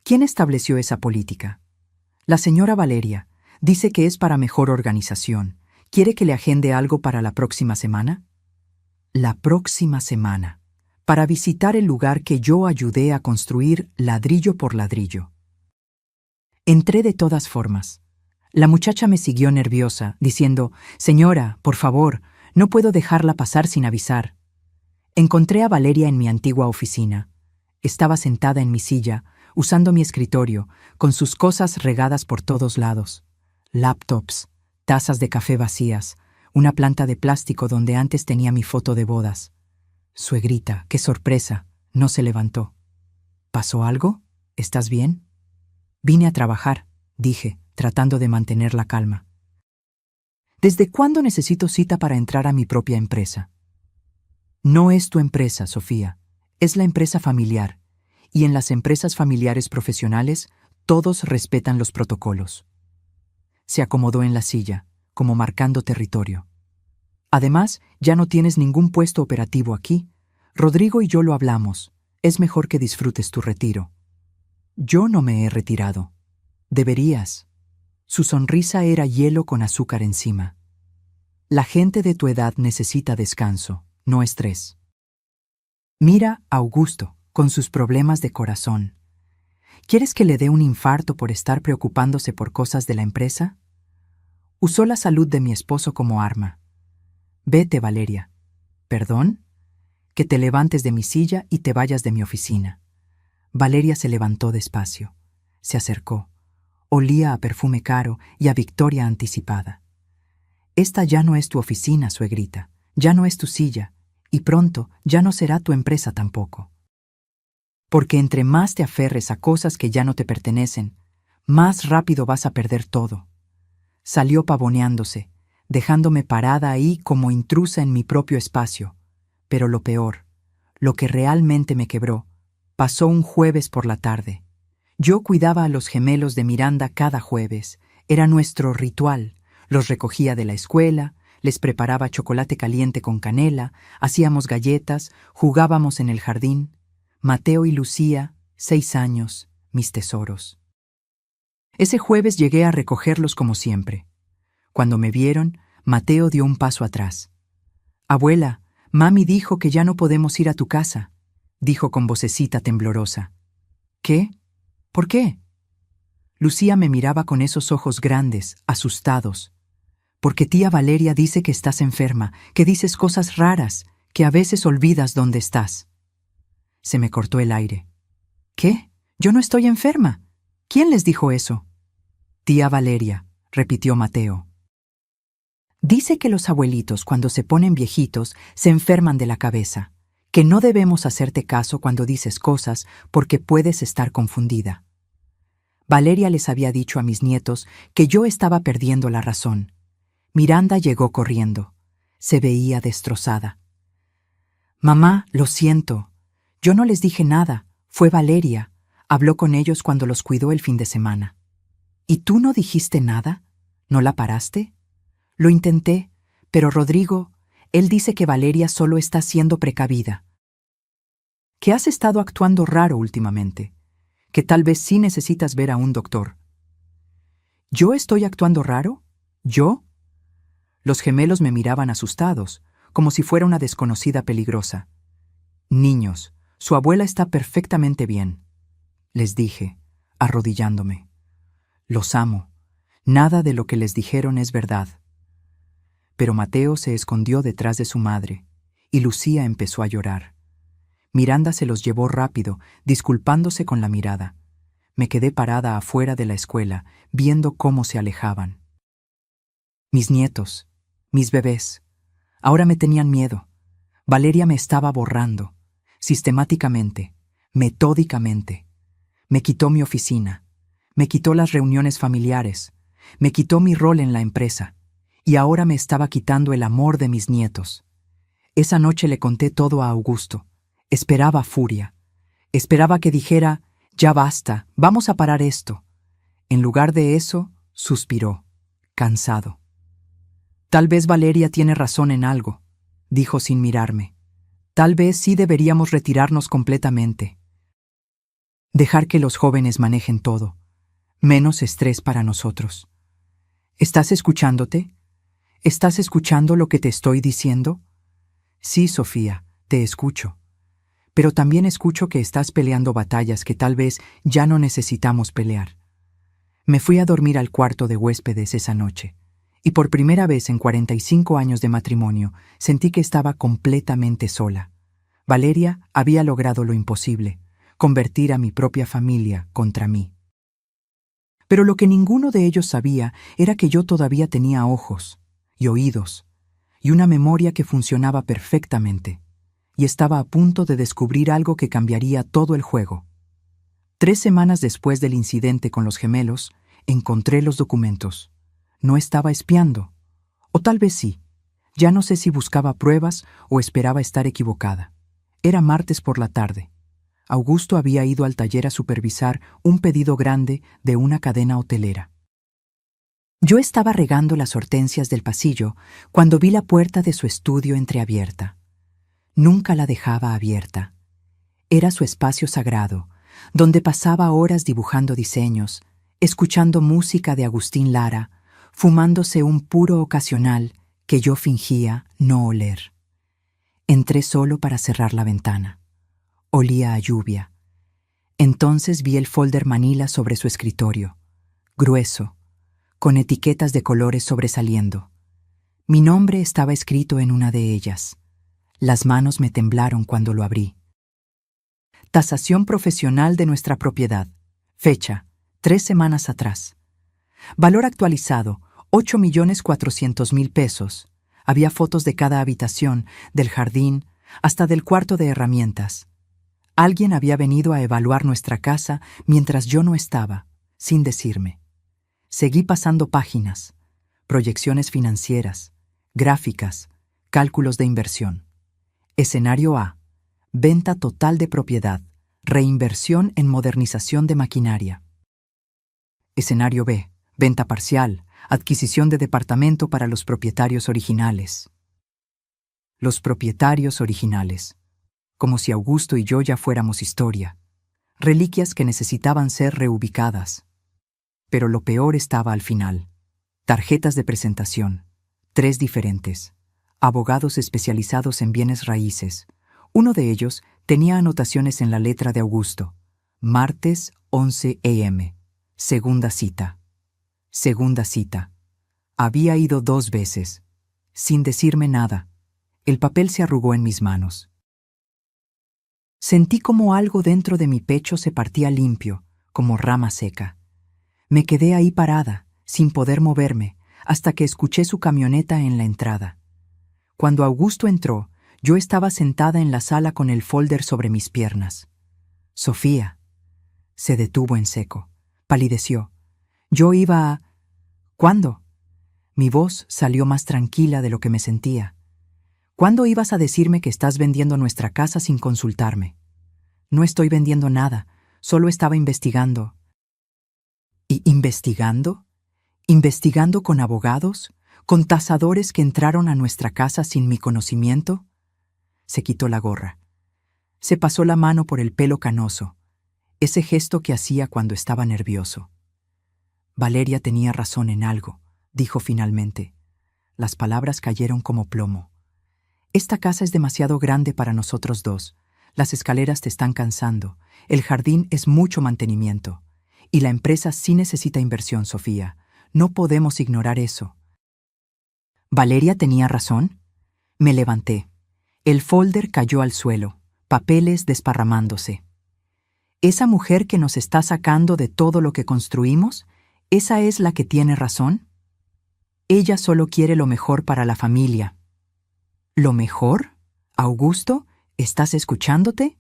¿Quién estableció esa política?» «La señora Valeria. Dice que es para mejor organización. ¿Quiere que le agende algo para la próxima semana?» La próxima semana. Para visitar el lugar que yo ayudé a construir ladrillo por ladrillo. Entré de todas formas. La muchacha me siguió nerviosa, diciendo: «Señora, por favor, no puedo dejarla pasar sin avisar». Encontré a Valeria en mi antigua oficina. Estaba sentada en mi silla, usando mi escritorio, con sus cosas regadas por todos lados. Laptops, tazas de café vacías, una planta de plástico donde antes tenía mi foto de bodas. Suegrita, qué sorpresa, no se levantó. «¿Pasó algo? ¿Estás bien?» «Vine a trabajar», dije, tratando de mantener la calma. «¿Desde cuándo necesito cita para entrar a mi propia empresa?» «No es tu empresa, Sofía. Es la empresa familiar. Y en las empresas familiares profesionales, todos respetan los protocolos». Se acomodó en la silla, como marcando territorio. «Además, ya no tienes ningún puesto operativo aquí. Rodrigo y yo lo hablamos. Es mejor que disfrutes tu retiro». «Yo no me he retirado». «Deberías». Su sonrisa era hielo con azúcar encima. «La gente de tu edad necesita descanso, no estrés». Mira a Augusto, con sus problemas de corazón. ¿Quieres que le dé un infarto por estar preocupándose por cosas de la empresa? Usó la salud de mi esposo como arma. «Vete, Valeria». «¿Perdón?» «Que te levantes de mi silla y te vayas de mi oficina». Valeria se levantó despacio. Se acercó. Olía a perfume caro y a victoria anticipada. Esta ya no es tu oficina, suegrita, ya no es tu silla, y pronto ya no será tu empresa tampoco. Porque entre más te aferres a cosas que ya no te pertenecen, más rápido vas a perder todo. Salió pavoneándose, dejándome parada ahí como intrusa en mi propio espacio. Pero lo peor, lo que realmente me quebró, pasó un jueves por la tarde. Yo cuidaba a los gemelos de Miranda cada jueves. Era nuestro ritual. Los recogía de la escuela, les preparaba chocolate caliente con canela, hacíamos galletas, jugábamos en el jardín. Mateo y Lucía, 6 años, mis tesoros. Ese jueves llegué a recogerlos como siempre. Cuando me vieron, Mateo dio un paso atrás. «Abuela, mami dijo que ya no podemos ir a tu casa», dijo con vocecita temblorosa. «¿Qué? ¿Por qué?» Lucía me miraba con esos ojos grandes, asustados. «Porque tía Valeria dice que estás enferma, que dices cosas raras, que a veces olvidas dónde estás». Se me cortó el aire. «¿Qué? Yo no estoy enferma. ¿Quién les dijo eso?» «Tía Valeria», repitió Mateo. «Dice que los abuelitos, cuando se ponen viejitos, se enferman de la cabeza, que no debemos hacerte caso cuando dices cosas porque puedes estar confundida. Valeria les había dicho a mis nietos que yo estaba perdiendo la razón. Miranda llegó corriendo. Se veía destrozada. «Mamá, lo siento. Yo no les dije nada. Fue Valeria. Habló con ellos cuando los cuidó el fin de semana». «¿Y tú no dijiste nada? ¿No la paraste?» «Lo intenté, pero Rodrigo, él dice que Valeria solo está siendo precavida. Que has estado actuando raro últimamente, que tal vez sí necesitas ver a un doctor». «¿Yo estoy actuando raro? ¿Yo?» Los gemelos me miraban asustados, como si fuera una desconocida peligrosa. «Niños, su abuela está perfectamente bien», les dije, arrodillándome. «Los amo. Nada de lo que les dijeron es verdad». Pero Mateo se escondió detrás de su madre, y Lucía empezó a llorar. Miranda se los llevó rápido, disculpándose con la mirada. Me quedé parada afuera de la escuela, viendo cómo se alejaban. Mis nietos, mis bebés, ahora me tenían miedo. Valeria me estaba borrando, sistemáticamente, metódicamente. Me quitó mi oficina, me quitó las reuniones familiares, me quitó mi rol en la empresa, y ahora me estaba quitando el amor de mis nietos. Esa noche le conté todo a Augusto. Esperaba furia. Esperaba que dijera, «Ya basta, vamos a parar esto». En lugar de eso, suspiró, cansado. «Tal vez Valeria tiene razón en algo», dijo sin mirarme. «Tal vez sí deberíamos retirarnos completamente. Dejar que los jóvenes manejen todo. Menos estrés para nosotros». «¿Estás escuchándote? ¿Estás escuchando lo que te estoy diciendo?» «Sí, Sofía, te escucho. Pero también escucho que estás peleando batallas que tal vez ya no necesitamos pelear». Me fui a dormir al cuarto de huéspedes esa noche, y por primera vez en 45 años de matrimonio sentí que estaba completamente sola. Valeria había logrado lo imposible, convertir a mi propia familia contra mí. Pero lo que ninguno de ellos sabía era que yo todavía tenía ojos y oídos, y una memoria que funcionaba perfectamente, y estaba a punto de descubrir algo que cambiaría todo el juego. 3 semanas después del incidente con los gemelos, encontré los documentos. No estaba espiando, o tal vez sí. Ya no sé si buscaba pruebas o esperaba estar equivocada. Era martes por la tarde. Augusto había ido al taller a supervisar un pedido grande de una cadena hotelera. Yo estaba regando las hortensias del pasillo cuando vi la puerta de su estudio entreabierta. Nunca la dejaba abierta. Era su espacio sagrado, donde pasaba horas dibujando diseños, escuchando música de Agustín Lara, fumándose un puro ocasional que yo fingía no oler. Entré solo para cerrar la ventana. Olía a lluvia. Entonces vi el folder manila sobre su escritorio, grueso, con etiquetas de colores sobresaliendo. Mi nombre estaba escrito en una de ellas. Las manos me temblaron cuando lo abrí. Tasación profesional de nuestra propiedad. Fecha, 3 semanas atrás. Valor actualizado, 8.400.000 pesos. Había fotos de cada habitación, del jardín, hasta del cuarto de herramientas. Alguien había venido a evaluar nuestra casa mientras yo no estaba, sin decirme. Seguí pasando páginas, proyecciones financieras, gráficas, cálculos de inversión. Escenario A: venta total de propiedad, reinversión en modernización de maquinaria. Escenario B: venta parcial, adquisición de departamento para los propietarios originales. Los propietarios originales. Como si Augusto y yo ya fuéramos historia. Reliquias que necesitaban ser reubicadas. Pero lo peor estaba al final. Tarjetas de presentación. 3 diferentes. Abogados especializados en bienes raíces. Uno de ellos tenía anotaciones en la letra de Augusto. Martes 11 a.m. Segunda cita. Segunda cita. Había ido 2 veces. Sin decirme nada. El papel se arrugó en mis manos. Sentí como algo dentro de mi pecho se partía limpio, como rama seca. Me quedé ahí parada, sin poder moverme, hasta que escuché su camioneta en la entrada. Cuando Augusto entró, yo estaba sentada en la sala con el folder sobre mis piernas. Sofía. Se detuvo en seco. Palideció. Yo iba a... ¿Cuándo? Mi voz salió más tranquila de lo que me sentía. ¿Cuándo ibas a decirme que estás vendiendo nuestra casa sin consultarme? No estoy vendiendo nada, solo estaba investigando. ¿Y investigando? ¿Investigando con abogados? ¿Con tasadores que entraron a nuestra casa sin mi conocimiento? Se quitó la gorra. Se pasó la mano por el pelo canoso, ese gesto que hacía cuando estaba nervioso. Valeria tenía razón en algo, dijo finalmente. Las palabras cayeron como plomo. Esta casa es demasiado grande para nosotros dos. Las escaleras te están cansando. El jardín es mucho mantenimiento. Y la empresa sí necesita inversión, Sofía. No podemos ignorar eso. ¿Valeria tenía razón? Me levanté. El folder cayó al suelo, papeles desparramándose. ¿Esa mujer que nos está sacando de todo lo que construimos, esa es la que tiene razón? Ella solo quiere lo mejor para la familia. ¿Lo mejor? Augusto, ¿estás escuchándote?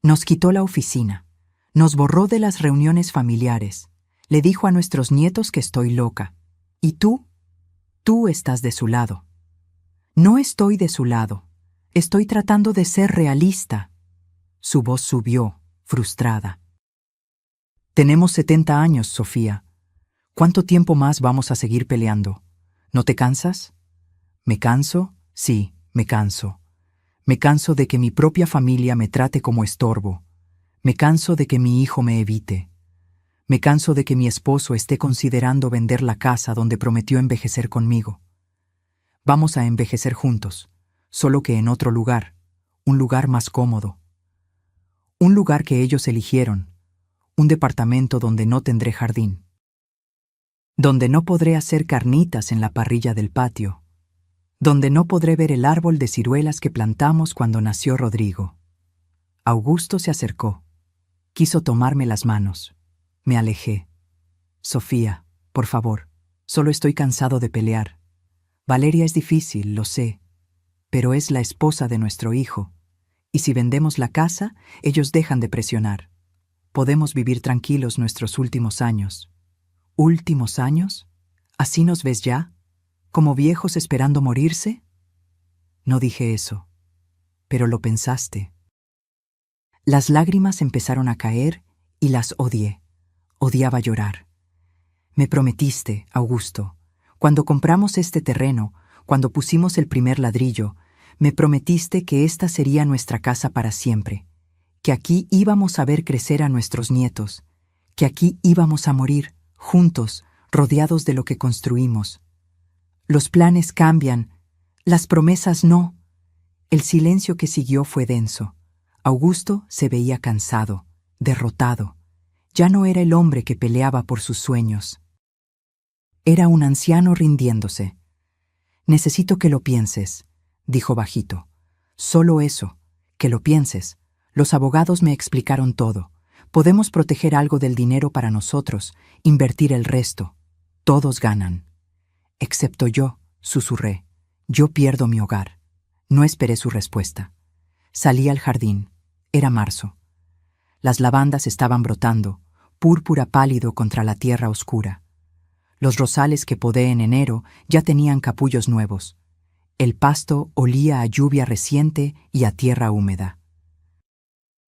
Nos quitó la oficina. Nos borró de las reuniones familiares. Le dijo a nuestros nietos que estoy loca. ¿Y tú? Tú estás de su lado. No estoy de su lado. Estoy tratando de ser realista. Su voz subió, frustrada. Tenemos 70 años, Sofía. ¿Cuánto tiempo más vamos a seguir peleando? ¿No te cansas? ¿Me canso? Sí, me canso. Me canso de que mi propia familia me trate como estorbo. Me canso de que mi hijo me evite. Me canso de que mi esposo esté considerando vender la casa donde prometió envejecer conmigo. Vamos a envejecer juntos, solo que en otro lugar, un lugar más cómodo. Un lugar que ellos eligieron, un departamento donde no tendré jardín. Donde no podré hacer carnitas en la parrilla del patio. Donde no podré ver el árbol de ciruelas que plantamos cuando nació Rodrigo. Augusto se acercó. Quiso tomarme las manos. Me alejé. Sofía, por favor, solo estoy cansado de pelear. Valeria es difícil, lo sé, pero es la esposa de nuestro hijo. Y si vendemos la casa, ellos dejan de presionar. Podemos vivir tranquilos nuestros últimos años. ¿Últimos años? ¿Así nos ves ya? ¿Como viejos esperando morirse? No dije eso, pero lo pensaste. Las lágrimas empezaron a caer y las odié. Odiaba llorar. Me prometiste, Augusto, cuando compramos este terreno, cuando pusimos el primer ladrillo, me prometiste que esta sería nuestra casa para siempre, que aquí íbamos a ver crecer a nuestros nietos, que aquí íbamos a morir, juntos, rodeados de lo que construimos. Los planes cambian, las promesas no. El silencio que siguió fue denso. Augusto se veía cansado, derrotado. Ya no era el hombre que peleaba por sus sueños. Era un anciano rindiéndose. Necesito que lo pienses, dijo bajito. Solo eso, que lo pienses. Los abogados me explicaron todo. Podemos proteger algo del dinero para nosotros, invertir el resto. Todos ganan. Excepto yo, susurré. Yo pierdo mi hogar. No esperé su respuesta. Salí al jardín. Era marzo. Las lavandas estaban brotando, púrpura pálido contra la tierra oscura. Los rosales que podé en enero ya tenían capullos nuevos. El pasto olía a lluvia reciente y a tierra húmeda.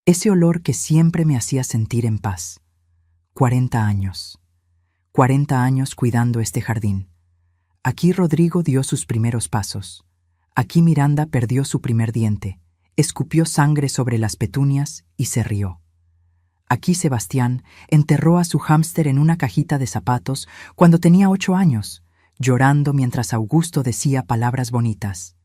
Ese olor que siempre me hacía sentir en paz. 40 años. 40 años cuidando este jardín. Aquí Rodrigo dio sus primeros pasos. Aquí Miranda perdió su primer diente, escupió sangre sobre las petunias y se rió. Aquí Sebastián enterró a su hámster en una cajita de zapatos cuando tenía 8 años, llorando mientras Augusto decía palabras bonitas.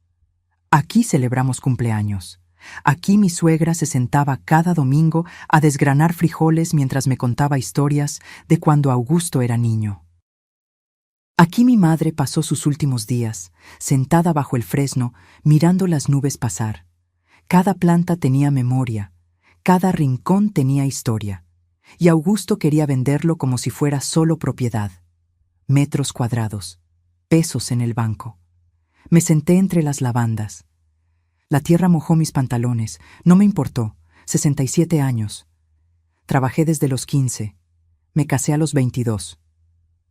Aquí celebramos cumpleaños. Aquí mi suegra se sentaba cada domingo a desgranar frijoles mientras me contaba historias de cuando Augusto era niño. Aquí mi madre pasó sus últimos días, sentada bajo el fresno, mirando las nubes pasar. Cada planta tenía memoria, cada rincón tenía historia, y Augusto quería venderlo como si fuera solo propiedad. Metros cuadrados, pesos en el banco. Me senté entre las lavandas. La tierra mojó mis pantalones, no me importó, 67 años. Trabajé desde los 15, me casé a los 22,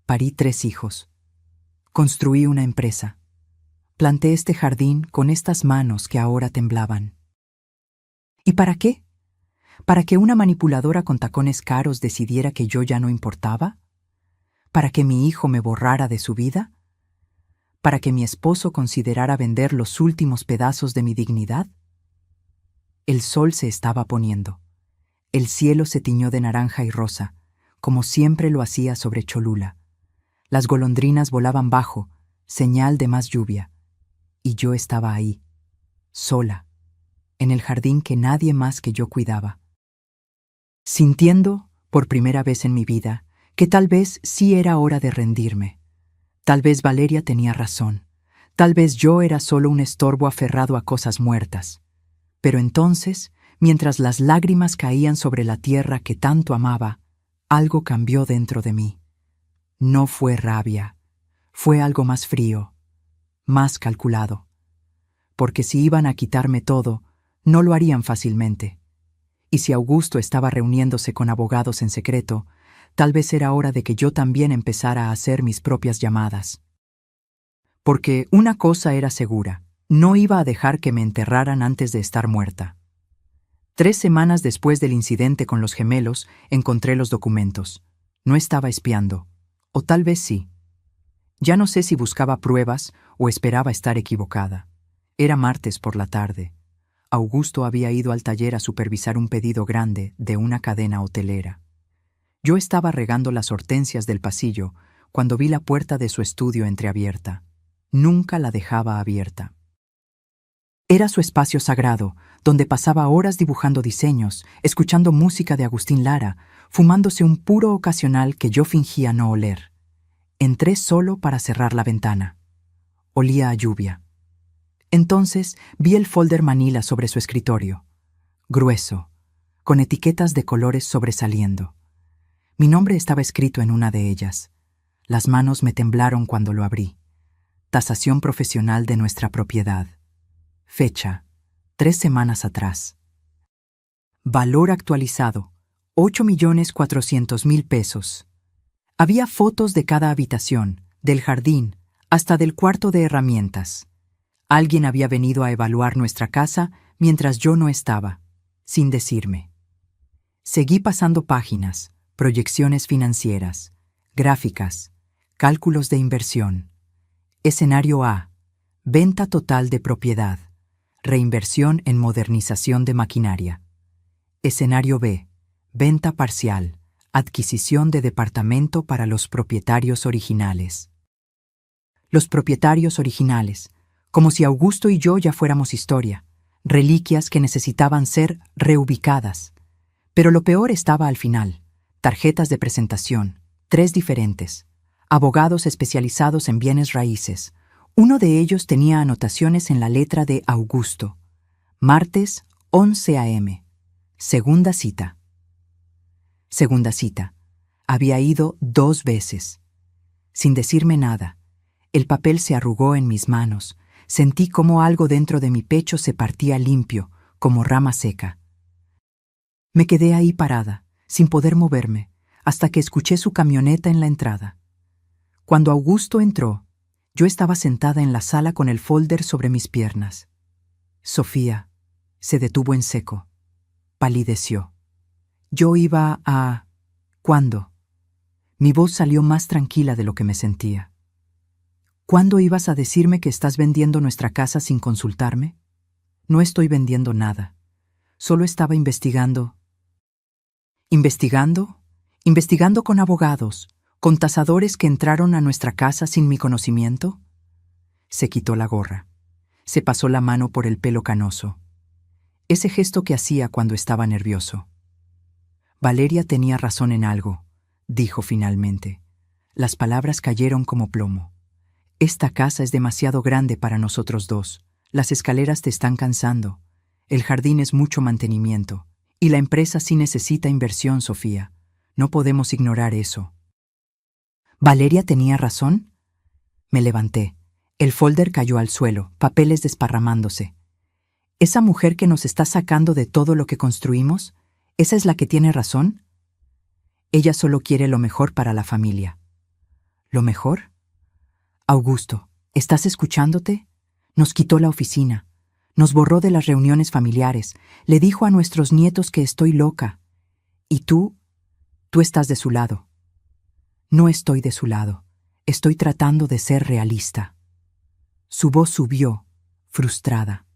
parí 3 hijos. Construí una empresa. Planté este jardín con estas manos que ahora temblaban. ¿Y para qué? ¿Para que una manipuladora con tacones caros decidiera que yo ya no importaba? ¿Para que mi hijo me borrara de su vida? ¿Para que mi esposo considerara vender los últimos pedazos de mi dignidad? El sol se estaba poniendo. El cielo se tiñó de naranja y rosa, como siempre lo hacía sobre Cholula. Las golondrinas volaban bajo, señal de más lluvia. Y yo estaba ahí, sola, en el jardín que nadie más que yo cuidaba. Sintiendo, por primera vez en mi vida, que tal vez sí era hora de rendirme. Tal vez Valeria tenía razón. Tal vez yo era solo un estorbo aferrado a cosas muertas. Pero entonces, mientras las lágrimas caían sobre la tierra que tanto amaba, algo cambió dentro de mí. No fue rabia, fue algo más frío, más calculado. Porque si iban a quitarme todo, no lo harían fácilmente. Y si Augusto estaba reuniéndose con abogados en secreto, tal vez era hora de que yo también empezara a hacer mis propias llamadas. Porque una cosa era segura, no iba a dejar que me enterraran antes de estar muerta. 3 semanas después del incidente con los gemelos, encontré los documentos. No estaba espiando. O tal vez sí. Ya no sé si buscaba pruebas o esperaba estar equivocada. Era martes por la tarde. Augusto había ido al taller a supervisar un pedido grande de una cadena hotelera. Yo estaba regando las hortensias del pasillo cuando vi la puerta de su estudio entreabierta. Nunca la dejaba abierta. Era su espacio sagrado, donde pasaba horas dibujando diseños, escuchando música de Agustín Lara, fumándose un puro ocasional que yo fingía no oler. Entré solo para cerrar la ventana. Olía a lluvia. Entonces vi el folder manila sobre su escritorio, grueso, con etiquetas de colores sobresaliendo. Mi nombre estaba escrito en una de ellas. Las manos me temblaron cuando lo abrí. Tasación profesional de nuestra propiedad. Fecha, 3 semanas atrás. Valor actualizado, 8.400.000 pesos. Había fotos de cada habitación, del jardín, hasta del cuarto de herramientas. Alguien había venido a evaluar nuestra casa mientras yo no estaba, sin decirme. Seguí pasando páginas, proyecciones financieras, gráficas, cálculos de inversión. Escenario A, venta total de propiedad, reinversión en modernización de maquinaria. Escenario B, venta parcial, adquisición de departamento para los propietarios originales. Los propietarios originales, como si Augusto y yo ya fuéramos historia, reliquias que necesitaban ser reubicadas. Pero lo peor estaba al final. Tarjetas de presentación, 3 diferentes. Abogados especializados en bienes raíces. Uno de ellos tenía anotaciones en la letra de Augusto. Martes, 11 a.m. Segunda cita. Segunda cita. Había ido 2 veces. sin decirme nada. El papel se arrugó en mis manos. Sentí como algo dentro de mi pecho se partía limpio, como rama seca. Me quedé ahí parada, sin poder moverme, hasta que escuché su camioneta en la entrada. Cuando Augusto entró, yo estaba sentada en la sala con el folder sobre mis piernas. Sofía se detuvo en seco. Palideció. Yo iba a... ¿Cuándo? Mi voz salió más tranquila de lo que me sentía. ¿Cuándo ibas a decirme que estás vendiendo nuestra casa sin consultarme? No estoy vendiendo nada. Solo estaba investigando. ¿Investigando? ¿Investigando con abogados, con tasadores que entraron a nuestra casa sin mi conocimiento? Se quitó la gorra. Se pasó la mano por el pelo canoso. Ese gesto que hacía cuando estaba nervioso. Valeria tenía razón en algo, dijo finalmente. Las palabras cayeron como plomo. Esta casa es demasiado grande para nosotros dos. Las escaleras te están cansando. El jardín es mucho mantenimiento. Y la empresa sí necesita inversión, Sofía. No podemos ignorar eso. ¿Valeria tenía razón? Me levanté. El folder cayó al suelo, papeles desparramándose. ¿Esa mujer que nos está sacando de todo lo que construimos? ¿Esa es la que tiene razón? Ella solo quiere lo mejor para la familia. ¿Lo mejor? Augusto, ¿estás escuchándote? Nos quitó la oficina. Nos borró de las reuniones familiares. Le dijo a nuestros nietos que estoy loca. Y tú estás de su lado. No estoy de su lado. Estoy tratando de ser realista. Su voz subió, frustrada.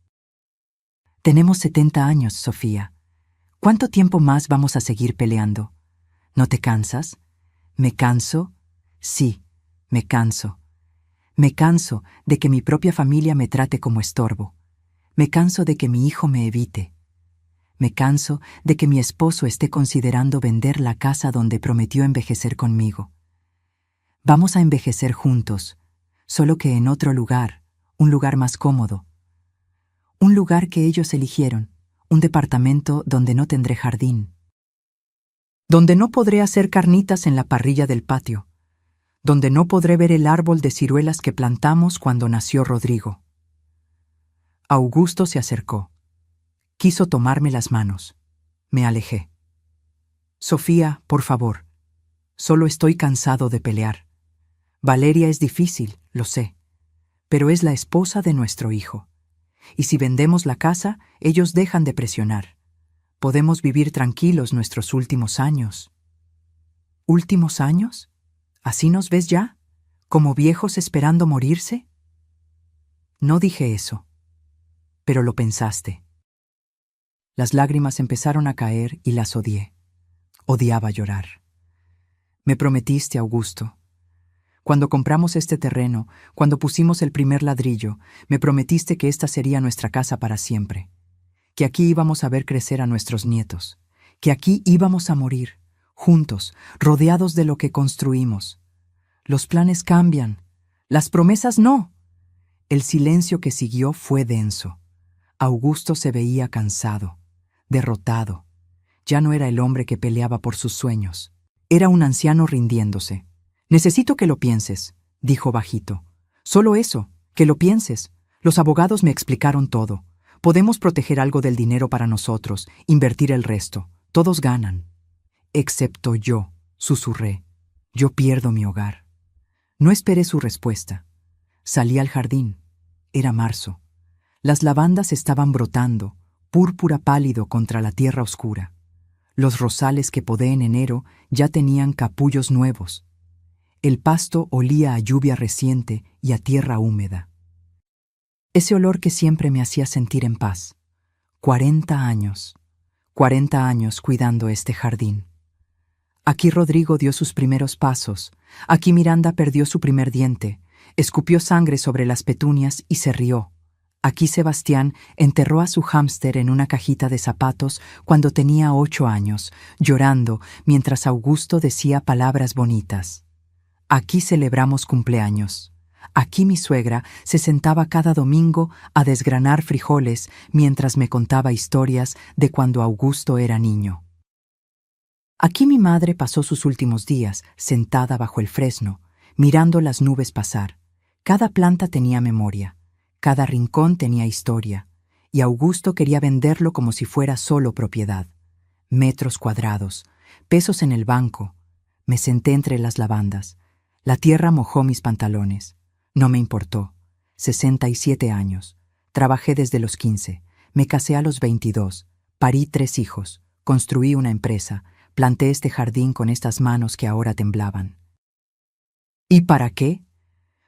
Tenemos 70 años, Sofía. ¿Cuánto tiempo más vamos a seguir peleando? ¿No te cansas? ¿Me canso? Sí, me canso. Me canso de que mi propia familia me trate como estorbo. Me canso de que mi hijo me evite. Me canso de que mi esposo esté considerando vender la casa donde prometió envejecer conmigo. Vamos a envejecer juntos, solo que en otro lugar, un lugar más cómodo. Un lugar que ellos eligieron, un departamento donde no tendré jardín. Donde no podré hacer carnitas en la parrilla del patio. Donde no podré ver el árbol de ciruelas que plantamos cuando nació Rodrigo. Augusto se acercó. Quiso tomarme las manos. Me alejé. Sofía, por favor. Solo estoy cansado de pelear. Valeria es difícil, lo sé, pero es la esposa de nuestro hijo. Y si vendemos la casa, ellos dejan de presionar. Podemos vivir tranquilos nuestros últimos años. ¿Últimos años? ¿Así nos ves ya? ¿Como viejos esperando morirse? No dije eso, pero lo pensaste. Las lágrimas empezaron a caer y las odié. Odiaba llorar. Me prometiste, Augusto. Cuando compramos este terreno, cuando pusimos el primer ladrillo, me prometiste que esta sería nuestra casa para siempre. Que aquí íbamos a ver crecer a nuestros nietos. Que aquí íbamos a morir, juntos, rodeados de lo que construimos. Los planes cambian. Las promesas no. El silencio que siguió fue denso. Augusto se veía cansado, derrotado. Ya no era el hombre que peleaba por sus sueños. Era un anciano rindiéndose. Necesito que lo pienses, dijo bajito. Solo eso, que lo pienses. Los abogados me explicaron todo. Podemos proteger algo del dinero para nosotros, invertir el resto. Todos ganan. Excepto yo, susurré. Yo pierdo mi hogar. No esperé su respuesta. Salí al jardín. Era marzo. Las lavandas estaban brotando, púrpura pálido contra la tierra oscura. Los rosales que podé en enero ya tenían capullos nuevos. El pasto olía a lluvia reciente y a tierra húmeda. Ese olor que siempre me hacía sentir en paz. 40 años. 40 años cuidando este jardín. Aquí Rodrigo dio sus primeros pasos. Aquí Miranda perdió su primer diente. Escupió sangre sobre las petunias y se rió. Aquí Sebastián enterró a su hámster en una cajita de zapatos cuando tenía 8 años, llorando mientras Augusto decía palabras bonitas. Aquí celebramos cumpleaños. Aquí mi suegra se sentaba cada domingo a desgranar frijoles mientras me contaba historias de cuando Augusto era niño. Aquí mi madre pasó sus últimos días, sentada bajo el fresno, mirando las nubes pasar. Cada planta tenía memoria, cada rincón tenía historia, y Augusto quería venderlo como si fuera solo propiedad. Metros cuadrados, pesos en el banco. Me senté entre las lavandas. La tierra mojó mis pantalones. No me importó. 67 años. Trabajé desde los 15. Me casé a los 22. Parí 3 hijos. Construí una empresa. Planté este jardín con estas manos que ahora temblaban. ¿Y para qué?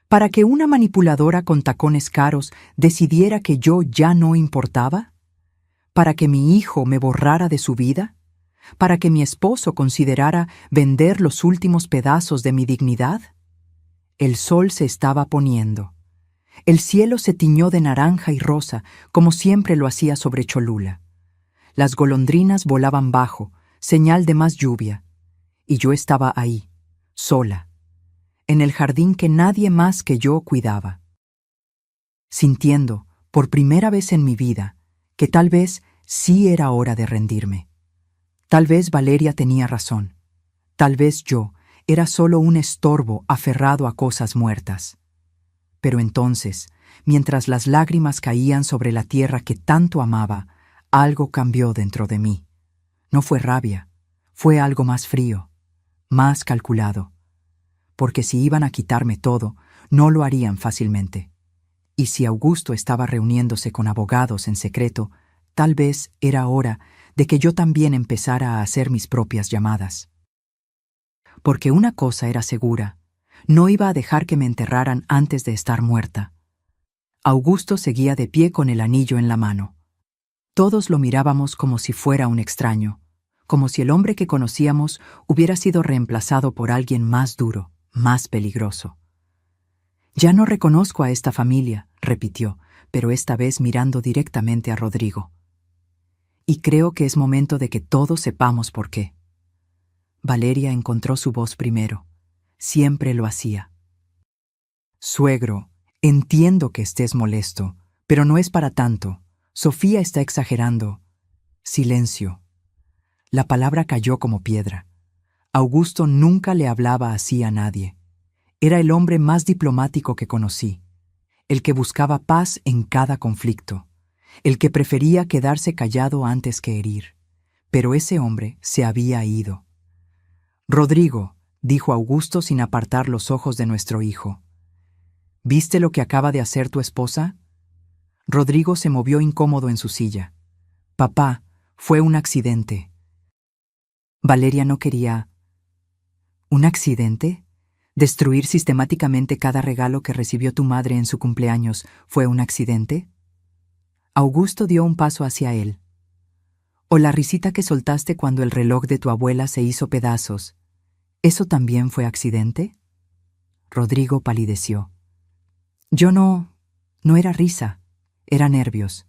¿Para que una manipuladora con tacones caros decidiera que yo ya no importaba? ¿Para que mi hijo me borrara de su vida? ¿Para que mi esposo considerara vender los últimos pedazos de mi dignidad? El sol se estaba poniendo. El cielo se tiñó de naranja y rosa, como siempre lo hacía sobre Cholula. Las golondrinas volaban bajo, señal de más lluvia. Y yo estaba ahí, sola, en el jardín que nadie más que yo cuidaba, sintiendo, por primera vez en mi vida, que tal vez sí era hora de rendirme. Tal vez Valeria tenía razón. Tal vez yo era solo un estorbo aferrado a cosas muertas. Pero entonces, mientras las lágrimas caían sobre la tierra que tanto amaba, algo cambió dentro de mí. No fue rabia, fue algo más frío, más calculado. Porque si iban a quitarme todo, no lo harían fácilmente. Y si Augusto estaba reuniéndose con abogados en secreto, tal vez era hora de que yo también empezara a hacer mis propias llamadas. Porque una cosa era segura, no iba a dejar que me enterraran antes de estar muerta. Augusto seguía de pie con el anillo en la mano. Todos lo mirábamos como si fuera un extraño, como si el hombre que conocíamos hubiera sido reemplazado por alguien más duro, más peligroso. «Ya no reconozco a esta familia», repitió, pero esta vez mirando directamente a Rodrigo. «Y creo que es momento de que todos sepamos por qué». Valeria encontró su voz primero. Siempre lo hacía. «Suegro, entiendo que estés molesto, pero no es para tanto. Sofía está exagerando». Silencio. La palabra cayó como piedra. Augusto nunca le hablaba así a nadie. Era el hombre más diplomático que conocí, el que buscaba paz en cada conflicto, el que prefería quedarse callado antes que herir. Pero ese hombre se había ido. «Rodrigo», dijo Augusto sin apartar los ojos de nuestro hijo, «¿viste lo que acaba de hacer tu esposa?» Rodrigo se movió incómodo en su silla. «Papá, fue un accidente». Valeria no quería... ¿Un accidente? ¿Destruir sistemáticamente cada regalo que recibió tu madre en su cumpleaños fue un accidente? Augusto dio un paso hacia él. ¿O la risita que soltaste cuando el reloj de tu abuela se hizo pedazos? ¿Eso también fue accidente? Rodrigo palideció. Yo no era risa, era nervios.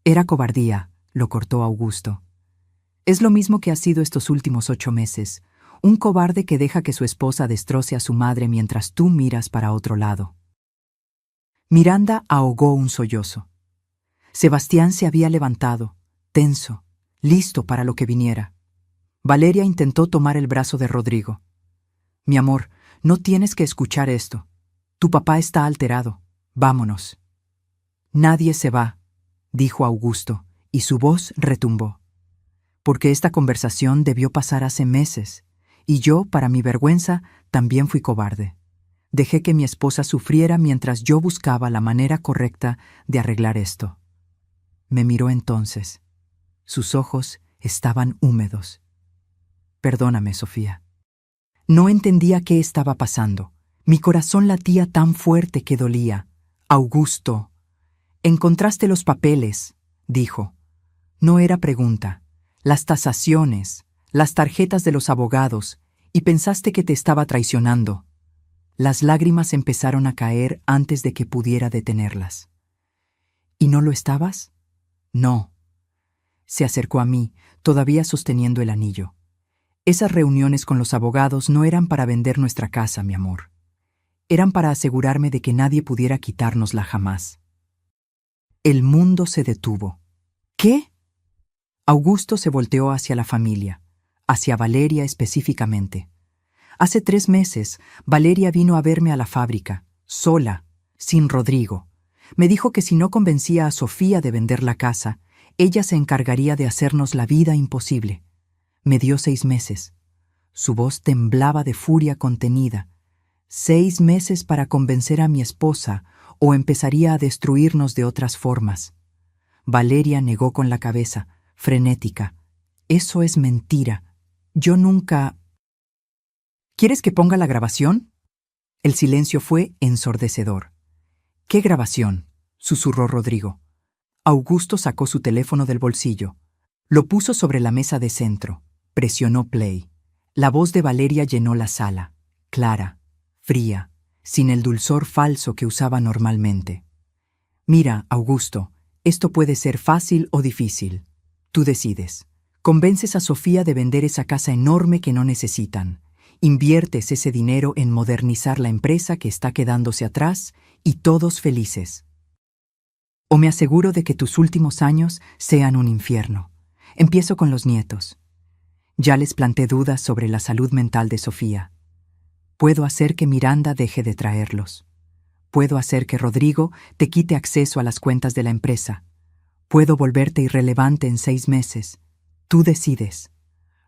Era cobardía, lo cortó Augusto. Es lo mismo que ha sido estos últimos 8 meses. Un cobarde que deja que su esposa destroce a su madre mientras tú miras para otro lado. Miranda ahogó un sollozo. Sebastián se había levantado, tenso, listo para lo que viniera. Valeria intentó tomar el brazo de Rodrigo. «Mi amor, no tienes que escuchar esto. Tu papá está alterado. Vámonos». «Nadie se va», dijo Augusto, y su voz retumbó. «Porque esta conversación debió pasar hace meses. Y yo, para mi vergüenza, también fui cobarde. Dejé que mi esposa sufriera mientras yo buscaba la manera correcta de arreglar esto». Me miró entonces. Sus ojos estaban húmedos. «Perdóname, Sofía». No entendía qué estaba pasando. Mi corazón latía tan fuerte que dolía. «Augusto, encontraste los papeles», dijo. No era pregunta. Las tasaciones, las tarjetas de los abogados, y pensaste que te estaba traicionando. Las lágrimas empezaron a caer antes de que pudiera detenerlas. ¿Y no lo estabas? No. Se acercó a mí, todavía sosteniendo el anillo. Esas reuniones con los abogados no eran para vender nuestra casa, mi amor. Eran para asegurarme de que nadie pudiera quitárnosla jamás. El mundo se detuvo. ¿Qué? Augusto se volteó hacia la familia, hacia Valeria específicamente. Hace 3 meses, Valeria vino a verme a la fábrica, sola, sin Rodrigo. Me dijo que si no convencía a Sofía de vender la casa, ella se encargaría de hacernos la vida imposible. Me dio 6 meses. Su voz temblaba de furia contenida. 6 meses para convencer a mi esposa, o empezaría a destruirnos de otras formas. Valeria negó con la cabeza, frenética. Eso es mentira. Yo nunca... ¿Quieres que ponga la grabación? El silencio fue ensordecedor. ¿Qué grabación?, susurró Rodrigo. Augusto sacó su teléfono del bolsillo. Lo puso sobre la mesa de centro. Presionó play. La voz de Valeria llenó la sala, clara, fría, sin el dulzor falso que usaba normalmente. Mira, Augusto, esto puede ser fácil o difícil. Tú decides. Convences a Sofía de vender esa casa enorme que no necesitan. Inviertes ese dinero en modernizar la empresa que está quedándose atrás y todos felices. O me aseguro de que tus últimos años sean un infierno. Empiezo con los nietos. Ya les planté dudas sobre la salud mental de Sofía. Puedo hacer que Miranda deje de traerlos. Puedo hacer que Rodrigo te quite acceso a las cuentas de la empresa. Puedo volverte irrelevante en 6 meses. Tú decides.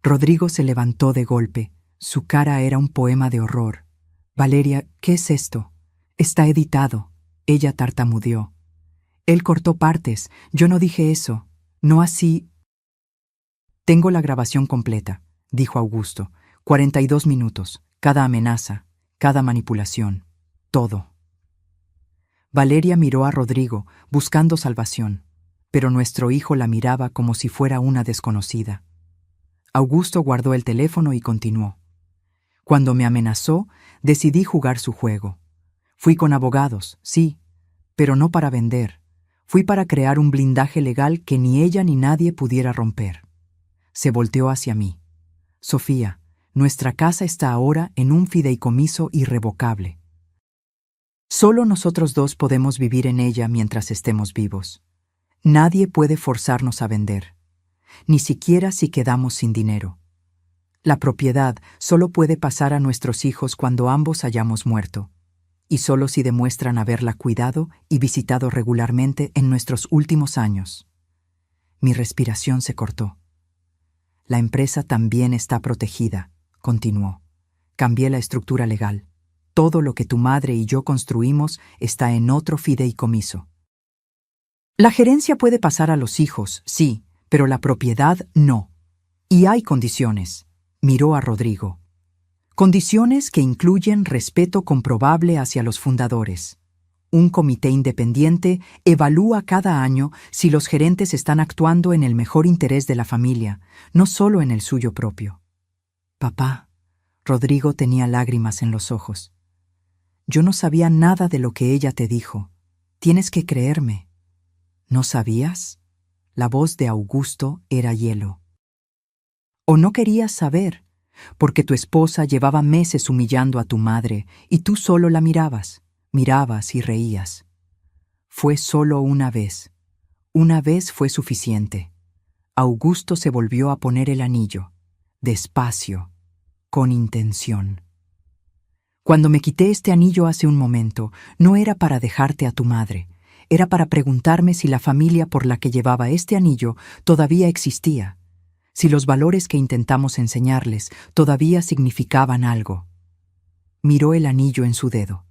Rodrigo se levantó de golpe. Su cara era un poema de horror. Valeria, ¿qué es esto? Está editado. Ella tartamudeó. Él cortó partes. Yo no dije eso. No así. Tengo la grabación completa, dijo Augusto. 42 minutos. Cada amenaza, cada manipulación. Todo. Valeria miró a Rodrigo, buscando salvación, pero nuestro hijo la miraba como si fuera una desconocida. Augusto guardó el teléfono y continuó. Cuando me amenazó, decidí jugar su juego. Fui con abogados, sí, pero no para vender. Fui para crear un blindaje legal que ni ella ni nadie pudiera romper. Se volteó hacia mí. Sofía, nuestra casa está ahora en un fideicomiso irrevocable. Solo nosotros dos podemos vivir en ella mientras estemos vivos. Nadie puede forzarnos a vender, ni siquiera si quedamos sin dinero. La propiedad solo puede pasar a nuestros hijos cuando ambos hayamos muerto, y solo si demuestran haberla cuidado y visitado regularmente en nuestros últimos años. Mi respiración se cortó. La empresa también está protegida, continuó. Cambié la estructura legal. Todo lo que tu madre y yo construimos está en otro fideicomiso. La gerencia puede pasar a los hijos, sí, pero la propiedad no. Y hay condiciones. Miró a Rodrigo. Condiciones que incluyen respeto comprobable hacia los fundadores. Un comité independiente evalúa cada año si los gerentes están actuando en el mejor interés de la familia, no solo en el suyo propio. Papá, Rodrigo tenía lágrimas en los ojos. Yo no sabía nada de lo que ella te dijo. Tienes que creerme. ¿No sabías? La voz de Augusto era hielo. ¿O no querías saber? Porque tu esposa llevaba meses humillando a tu madre y tú solo la mirabas y reías. Fue solo una vez. Una vez fue suficiente. Augusto se volvió a poner el anillo, despacio, con intención. Cuando me quité este anillo hace un momento, no era para dejarte a tu madre, era para preguntarme si la familia por la que llevaba este anillo todavía existía, si los valores que intentamos enseñarles todavía significaban algo. Miró el anillo en su dedo.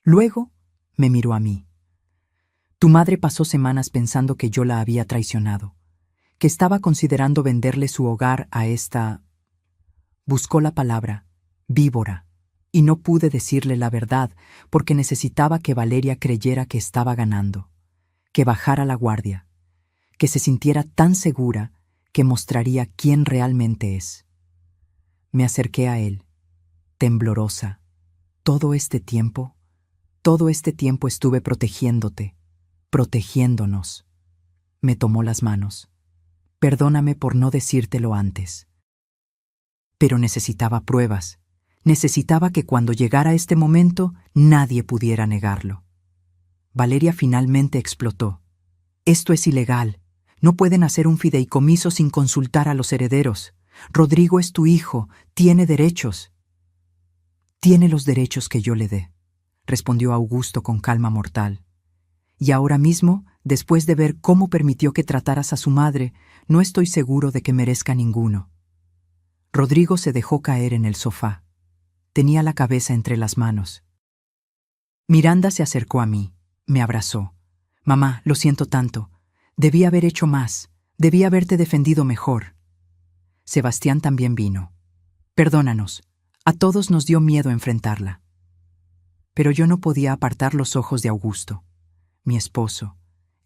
Luego me miró a mí. Tu madre pasó semanas pensando que yo la había traicionado, que estaba considerando venderle su hogar a esta... Buscó la palabra, víbora, y no pude decirle la verdad porque necesitaba que Valeria creyera que estaba ganando, que bajara la guardia, que se sintiera tan segura que mostraría quién realmente es. Me acerqué a él, temblorosa. Todo este tiempo estuve protegiéndote, protegiéndonos. Me tomó las manos. Perdóname por no decírtelo antes. Pero necesitaba pruebas. Necesitaba que cuando llegara este momento nadie pudiera negarlo. Valeria finalmente explotó. Esto es ilegal. No pueden hacer un fideicomiso sin consultar a los herederos. Rodrigo es tu hijo, tiene derechos. Tiene los derechos que yo le dé, respondió Augusto con calma mortal. Y ahora mismo, después de ver cómo permitió que trataras a su madre, no estoy seguro de que merezca ninguno. Rodrigo se dejó caer en el sofá. Tenía la cabeza entre las manos. Miranda se acercó a mí, me abrazó. Mamá, lo siento tanto. Debí haber hecho más. Debí haberte defendido mejor. Sebastián también vino. Perdónanos. A todos nos dio miedo enfrentarla. Pero yo no podía apartar los ojos de Augusto, mi esposo,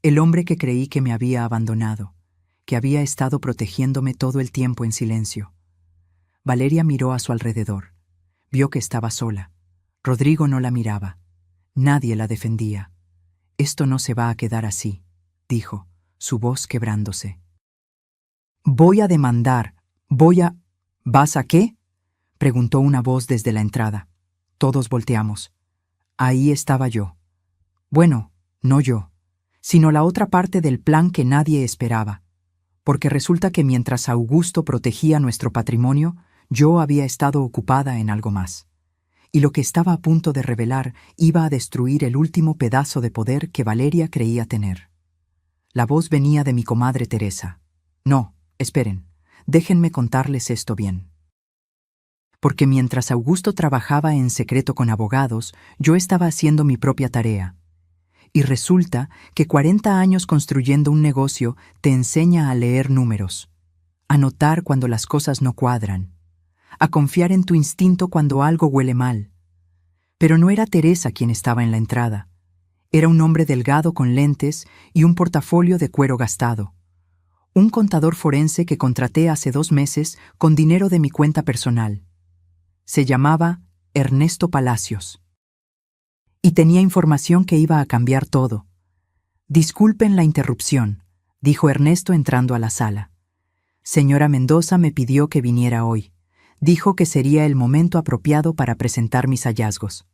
el hombre que creí que me había abandonado, que había estado protegiéndome todo el tiempo en silencio. Valeria miró a su alrededor. Vio que estaba sola. Rodrigo no la miraba. Nadie la defendía. Esto no se va a quedar así, dijo, su voz quebrándose. Voy a demandar. ¿Vas a qué? Preguntó una voz desde la entrada. Todos volteamos. Ahí estaba yo. Bueno, no yo, sino la otra parte del plan que nadie esperaba, porque resulta que mientras Augusto protegía nuestro patrimonio, yo había estado ocupada en algo más. Y lo que estaba a punto de revelar iba a destruir el último pedazo de poder que Valeria creía tener. La voz venía de mi comadre Teresa. No, esperen, déjenme contarles esto bien. Porque mientras Augusto trabajaba en secreto con abogados, yo estaba haciendo mi propia tarea. Y resulta que 40 años construyendo un negocio te enseña a leer números, a notar cuando las cosas no cuadran, a confiar en tu instinto cuando algo huele mal. Pero no era Teresa quien estaba en la entrada. Era un hombre delgado con lentes y un portafolio de cuero gastado. Un contador forense que contraté hace 2 meses con dinero de mi cuenta personal. Se llamaba Ernesto Palacios. Y tenía información que iba a cambiar todo. Disculpen la interrupción, dijo Ernesto entrando a la sala. Señora Mendoza me pidió que viniera hoy. Dijo que sería el momento apropiado para presentar mis hallazgos.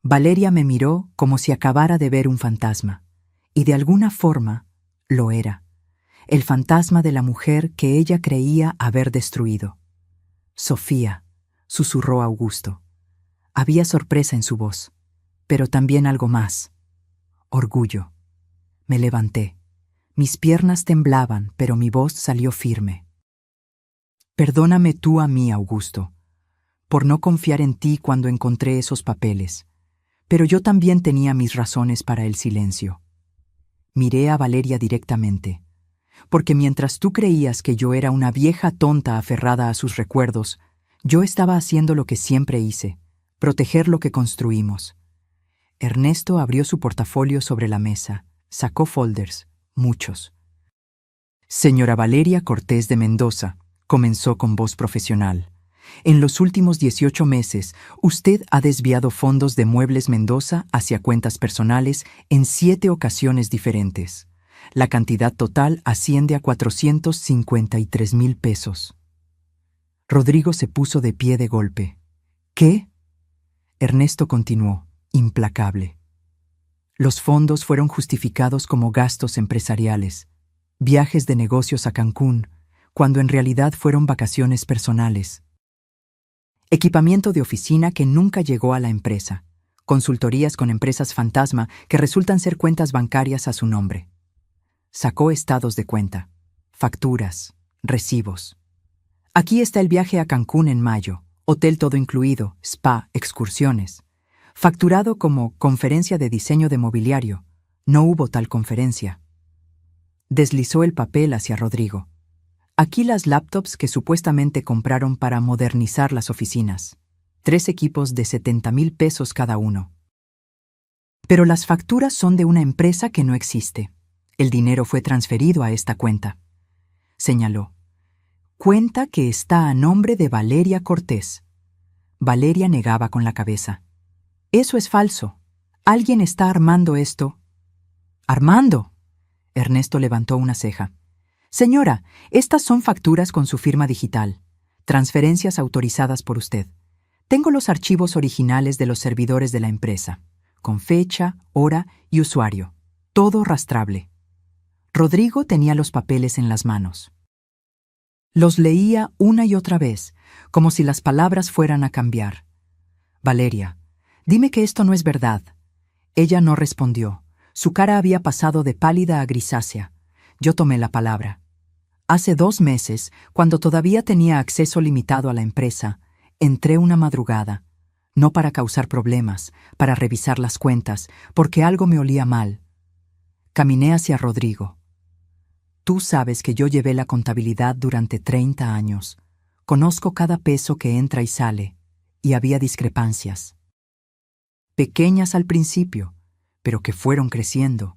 Valeria me miró como si acabara de ver un fantasma, y de alguna forma lo era. El fantasma de la mujer que ella creía haber destruido. Sofía, susurró Augusto. Había sorpresa en su voz, pero también algo más. Orgullo. Me levanté. Mis piernas temblaban, pero mi voz salió firme. Perdóname tú a mí, Augusto, por no confiar en ti cuando encontré esos papeles, pero yo también tenía mis razones para el silencio. Miré a Valeria directamente, porque mientras tú creías que yo era una vieja tonta aferrada a sus recuerdos, yo estaba haciendo lo que siempre hice, proteger lo que construimos. Ernesto abrió su portafolio sobre la mesa, sacó folders, muchos. Señora Valeria Cortés de Mendoza, comenzó con voz profesional. En los últimos 18 meses, usted ha desviado fondos de Muebles Mendoza hacia cuentas personales en 7 ocasiones diferentes. La cantidad total asciende a 453,000 pesos. Rodrigo se puso de pie de golpe. ¿Qué? Ernesto continuó, implacable. Los fondos fueron justificados como gastos empresariales, viajes de negocios a Cancún, cuando en realidad fueron vacaciones personales. Equipamiento de oficina que nunca llegó a la empresa. Consultorías con empresas fantasma que resultan ser cuentas bancarias a su nombre. Sacó estados de cuenta, facturas, recibos. Aquí está el viaje a Cancún en mayo, hotel todo incluido, spa, excursiones. Facturado como conferencia de diseño de mobiliario. No hubo tal conferencia. Deslizó el papel hacia Rodrigo. Aquí las laptops que supuestamente compraron para modernizar las oficinas. 3 equipos de 70,000 pesos cada uno. Pero las facturas son de una empresa que no existe. El dinero fue transferido a esta cuenta. Señaló. Cuenta que está a nombre de Valeria Cortés. Valeria negaba con la cabeza. Eso es falso. Alguien está armando esto. ¿Armando? Ernesto levantó una ceja. Señora, estas son facturas con su firma digital. Transferencias autorizadas por usted. Tengo los archivos originales de los servidores de la empresa, con fecha, hora y usuario. Todo rastrable. Rodrigo tenía los papeles en las manos. Los leía una y otra vez, como si las palabras fueran a cambiar. Valeria, dime que esto no es verdad. Ella no respondió. Su cara había pasado de pálida a grisácea. Yo tomé la palabra. Hace 2 meses, cuando todavía tenía acceso limitado a la empresa, entré una madrugada. No para causar problemas, para revisar las cuentas, porque algo me olía mal. Caminé hacia Rodrigo. Tú sabes que yo llevé la contabilidad durante 30 años. Conozco cada peso que entra y sale, y había discrepancias. Pequeñas al principio, pero que fueron creciendo.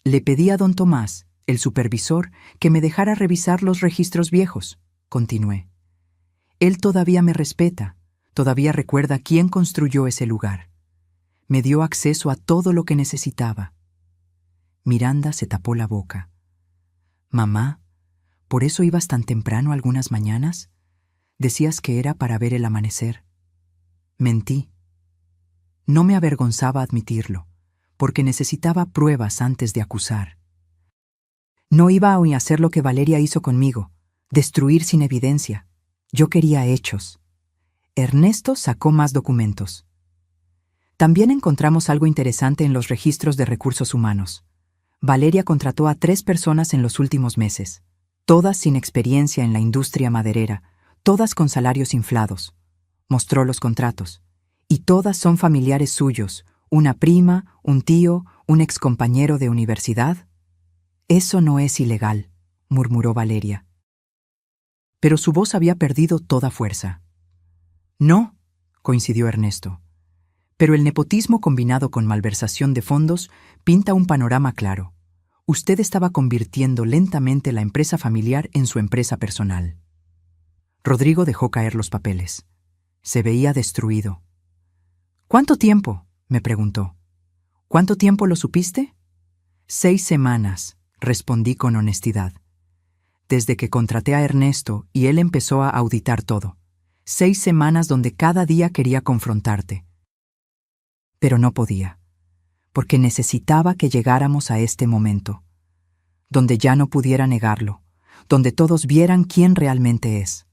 Le pedí a don Tomás, el supervisor, que me dejara revisar los registros viejos, continué. Él todavía me respeta, todavía recuerda quién construyó ese lugar. Me dio acceso a todo lo que necesitaba. Miranda se tapó la boca. Mamá, ¿por eso ibas tan temprano algunas mañanas? Decías que era para ver el amanecer. Mentí. No me avergonzaba admitirlo, porque necesitaba pruebas antes de acusar. No iba a hacer lo que Valeria hizo conmigo, destruir sin evidencia. Yo quería hechos. Ernesto sacó más documentos. También encontramos algo interesante en los registros de recursos humanos. Valeria contrató a 3 personas en los últimos meses, todas sin experiencia en la industria maderera, todas con salarios inflados. Mostró los contratos. Y todas son familiares suyos, una prima, un tío, un excompañero de universidad. Eso no es ilegal, murmuró Valeria. Pero su voz había perdido toda fuerza. No, coincidió Ernesto. Pero el nepotismo combinado con malversación de fondos pinta un panorama claro. Usted estaba convirtiendo lentamente la empresa familiar en su empresa personal. Rodrigo dejó caer los papeles. Se veía destruido. ¿Cuánto tiempo?, me preguntó. ¿Cuánto tiempo lo supiste? 6 semanas, respondí con honestidad. Desde que contraté a Ernesto y él empezó a auditar todo. 6 semanas donde cada día quería confrontarte. Pero no podía, porque necesitaba que llegáramos a este momento, donde ya no pudiera negarlo, donde todos vieran quién realmente es.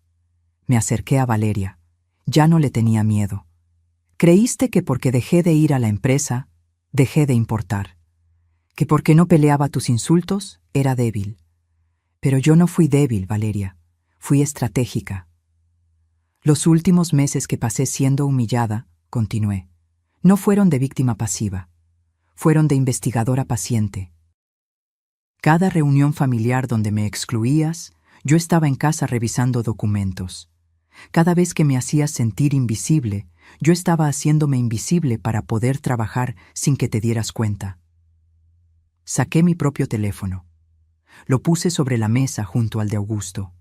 Me acerqué a Valeria. Ya no le tenía miedo. Creíste que porque dejé de ir a la empresa, dejé de importar. Que porque no peleaba tus insultos, era débil. Pero yo no fui débil, Valeria. Fui estratégica. Los últimos meses que pasé siendo humillada, continué, no fueron de víctima pasiva. Fueron de investigadora paciente. Cada reunión familiar donde me excluías, yo estaba en casa revisando documentos. Cada vez que me hacías sentir invisible, yo estaba haciéndome invisible para poder trabajar sin que te dieras cuenta. Saqué mi propio teléfono. Lo puse sobre la mesa junto al de Augusto.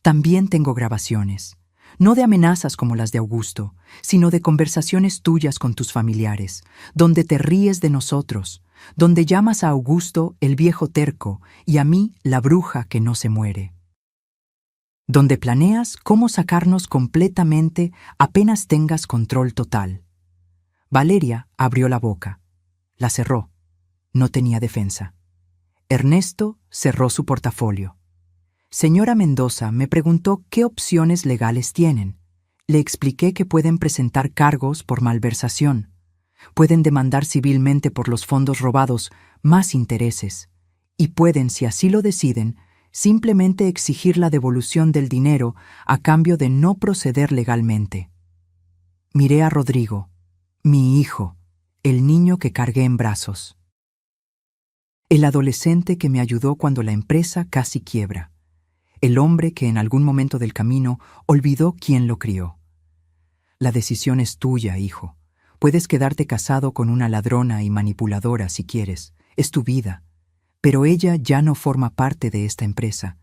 También tengo grabaciones, no de amenazas como las de Augusto, sino de conversaciones tuyas con tus familiares, donde te ríes de nosotros, donde llamas a Augusto el viejo terco y a mí la bruja que no se muere. Donde planeas cómo sacarnos completamente apenas tengas control total. Valeria abrió la boca. La cerró. No tenía defensa. Ernesto cerró su portafolio. Señora Mendoza me preguntó qué opciones legales tienen. Le expliqué que pueden presentar cargos por malversación. Pueden demandar civilmente por los fondos robados más intereses. Y pueden, si así lo deciden, simplemente exigir la devolución del dinero a cambio de no proceder legalmente. Miré a Rodrigo, mi hijo, el niño que cargué en brazos. El adolescente que me ayudó cuando la empresa casi quiebra. El hombre que en algún momento del camino olvidó quién lo crió. La decisión es tuya, hijo. Puedes quedarte casado con una ladrona y manipuladora si quieres. Es tu vida. Pero ella ya no forma parte de esta empresa.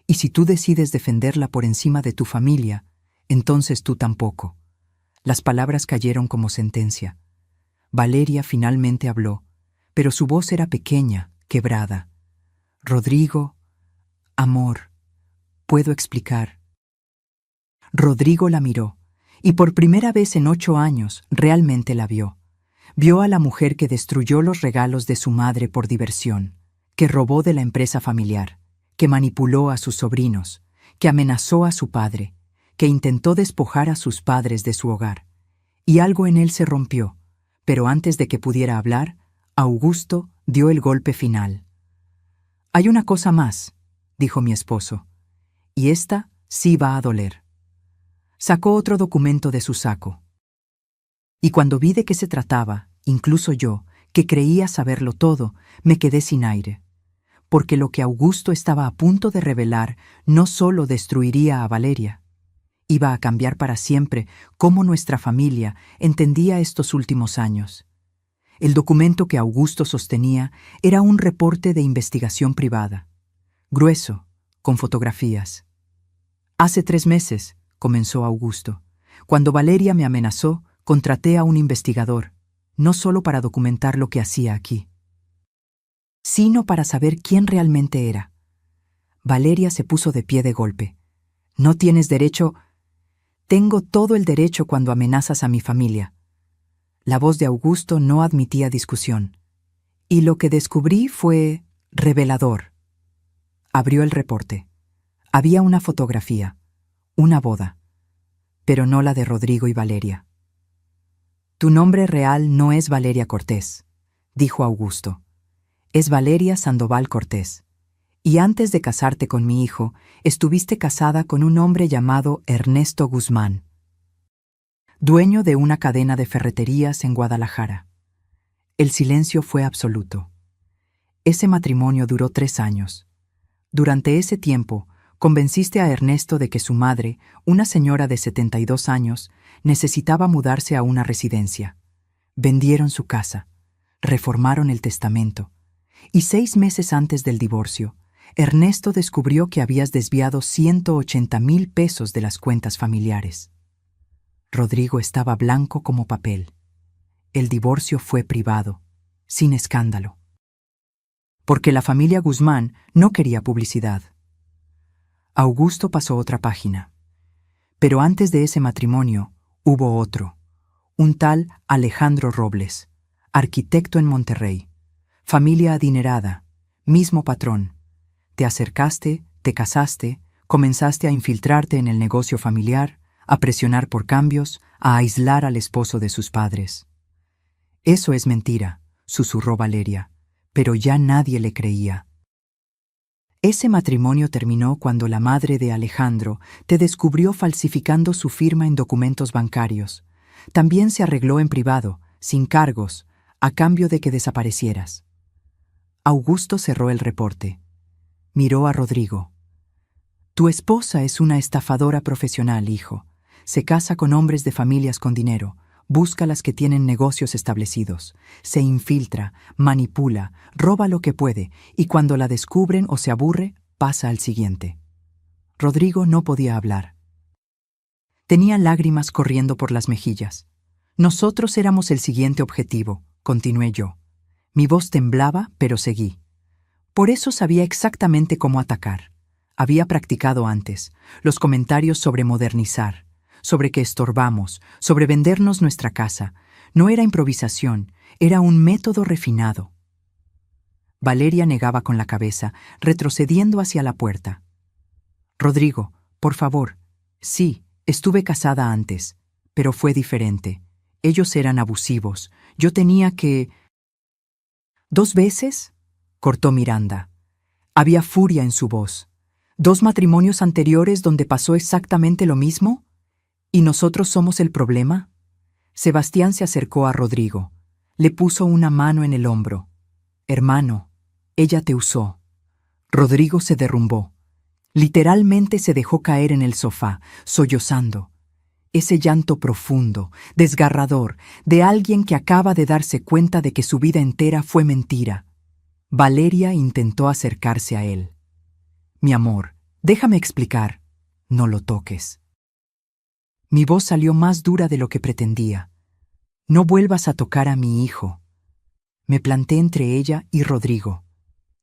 Y si tú decides defenderla por encima de tu familia, entonces tú tampoco. Las palabras cayeron como sentencia. Valeria finalmente habló, pero su voz era pequeña, quebrada. Rodrigo, amor, puedo explicar. Rodrigo la miró, y por primera vez en 8 años realmente la vio. Vio a la mujer que destruyó los regalos de su madre por diversión, que robó de la empresa familiar, que manipuló a sus sobrinos, que amenazó a su padre, que intentó despojar a sus padres de su hogar. Y algo en él se rompió, pero antes de que pudiera hablar, Augusto dio el golpe final. «Hay una cosa más», dijo mi esposo, «y esta sí va a doler». Sacó otro documento de su saco. Y cuando vi de qué se trataba, incluso yo, que creía saberlo todo, me quedé sin aire. Porque lo que Augusto estaba a punto de revelar no solo destruiría a Valeria, iba a cambiar para siempre cómo nuestra familia entendía estos últimos años. El documento que Augusto sostenía era un reporte de investigación privada, grueso, con fotografías. «Hace 3 meses», comenzó Augusto, «cuando Valeria me amenazó, contraté a un investigador, no solo para documentar lo que hacía aquí, sino para saber quién realmente era». Valeria se puso de pie de golpe. «No tienes derecho». «Tengo todo el derecho cuando amenazas a mi familia». La voz de Augusto no admitía discusión. Y lo que descubrí fue revelador. Abrió el reporte. Había una fotografía, una boda, pero no la de Rodrigo y Valeria. «Tu nombre real no es Valeria Cortés», dijo Augusto. «Es Valeria Sandoval Cortés. Y antes de casarte con mi hijo, estuviste casada con un hombre llamado Ernesto Guzmán, dueño de una cadena de ferreterías en Guadalajara». El silencio fue absoluto. Ese matrimonio duró 3 años. Durante ese tiempo, convenciste a Ernesto de que su madre, una señora de 72 años, necesitaba mudarse a una residencia. Vendieron su casa, reformaron el testamento, y 6 meses antes del divorcio, Ernesto descubrió que habías desviado 180,000 pesos de las cuentas familiares. Rodrigo estaba blanco como papel. El divorcio fue privado, sin escándalo. Porque la familia Guzmán no quería publicidad. Augusto pasó otra página. Pero antes de ese matrimonio, hubo otro, un tal Alejandro Robles, arquitecto en Monterrey, familia adinerada, mismo patrón. Te acercaste, te casaste, comenzaste a infiltrarte en el negocio familiar, a presionar por cambios, a aislar al esposo de sus padres. «Eso es mentira», susurró Valeria, pero ya nadie le creía. Ese matrimonio terminó cuando la madre de Alejandro te descubrió falsificando su firma en documentos bancarios. También se arregló en privado, sin cargos, a cambio de que desaparecieras. Augusto cerró el reporte. Miró a Rodrigo. «Tu esposa es una estafadora profesional, hijo. Se casa con hombres de familias con dinero, busca las que tienen negocios establecidos, se infiltra, manipula, roba lo que puede, y cuando la descubren o se aburre, pasa al siguiente». Rodrigo no podía hablar. Tenía lágrimas corriendo por las mejillas. «Nosotros éramos el siguiente objetivo», continué yo. Mi voz temblaba, pero seguí. Por eso sabía exactamente cómo atacar. Había practicado antes, los comentarios sobre modernizar, sobre que estorbamos, sobre vendernos nuestra casa. No era improvisación, era un método refinado. Valeria negaba con la cabeza, retrocediendo hacia la puerta. «Rodrigo, por favor. Sí, estuve casada antes, pero fue diferente. Ellos eran abusivos. Yo tenía que...» «¿2 veces?» cortó Miranda. Había furia en su voz. «¿2 matrimonios anteriores donde pasó exactamente lo mismo? ¿Y nosotros somos el problema?» Sebastián se acercó a Rodrigo. Le puso una mano en el hombro. «Hermano, ella te usó». Rodrigo se derrumbó. Literalmente se dejó caer en el sofá, sollozando. Ese llanto profundo, desgarrador, de alguien que acaba de darse cuenta de que su vida entera fue mentira. Valeria intentó acercarse a él. «Mi amor, déjame explicar. No lo toques». Mi voz salió más dura de lo que pretendía. «No vuelvas a tocar a mi hijo». Me planté entre ella y Rodrigo.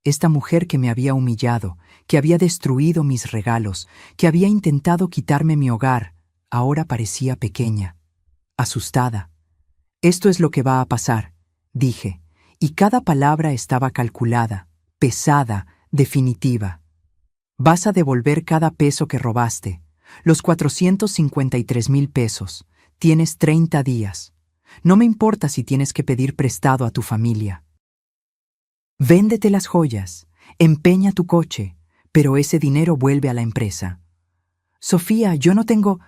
Esta mujer que me había humillado, que había destruido mis regalos, que había intentado quitarme mi hogar, ahora parecía pequeña, asustada. «Esto es lo que va a pasar», dije, y cada palabra estaba calculada, pesada, definitiva. Vas a devolver cada peso que robaste, los 453,000 pesos. Tienes 30 días. No me importa si tienes que pedir prestado a tu familia. Véndete las joyas, empeña tu coche, pero ese dinero vuelve a la empresa. Sofía, yo no tengo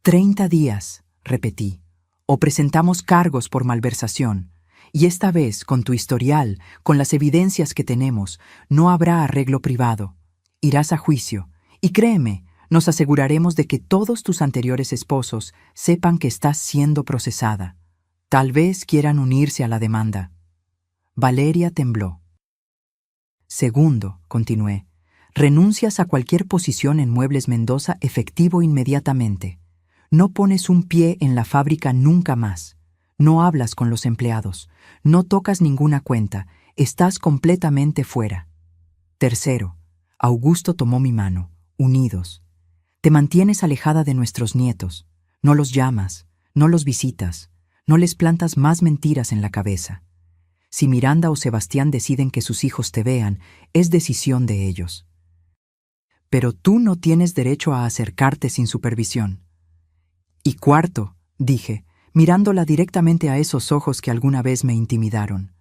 30 días, repetí, o presentamos cargos por malversación, y esta vez, con tu historial, con las evidencias que tenemos, no habrá arreglo privado. Irás a juicio, y créeme, nos aseguraremos de que todos tus anteriores esposos sepan que estás siendo procesada. Tal vez quieran unirse a la demanda. Valeria tembló. Segundo, continué, renuncias a cualquier posición en Muebles Mendoza efectivo inmediatamente. No pones un pie en la fábrica nunca más. No hablas con los empleados. No tocas ninguna cuenta. Estás completamente fuera. Tercero, Augusto tomó mi mano, unidos. Te mantienes alejada de nuestros nietos. No los llamas, no los visitas, no les plantas más mentiras en la cabeza. Si Miranda o Sebastián deciden que sus hijos te vean, es decisión de ellos. Pero tú no tienes derecho a acercarte sin supervisión. Y cuarto, dije, mirándola directamente a esos ojos que alguna vez me intimidaron.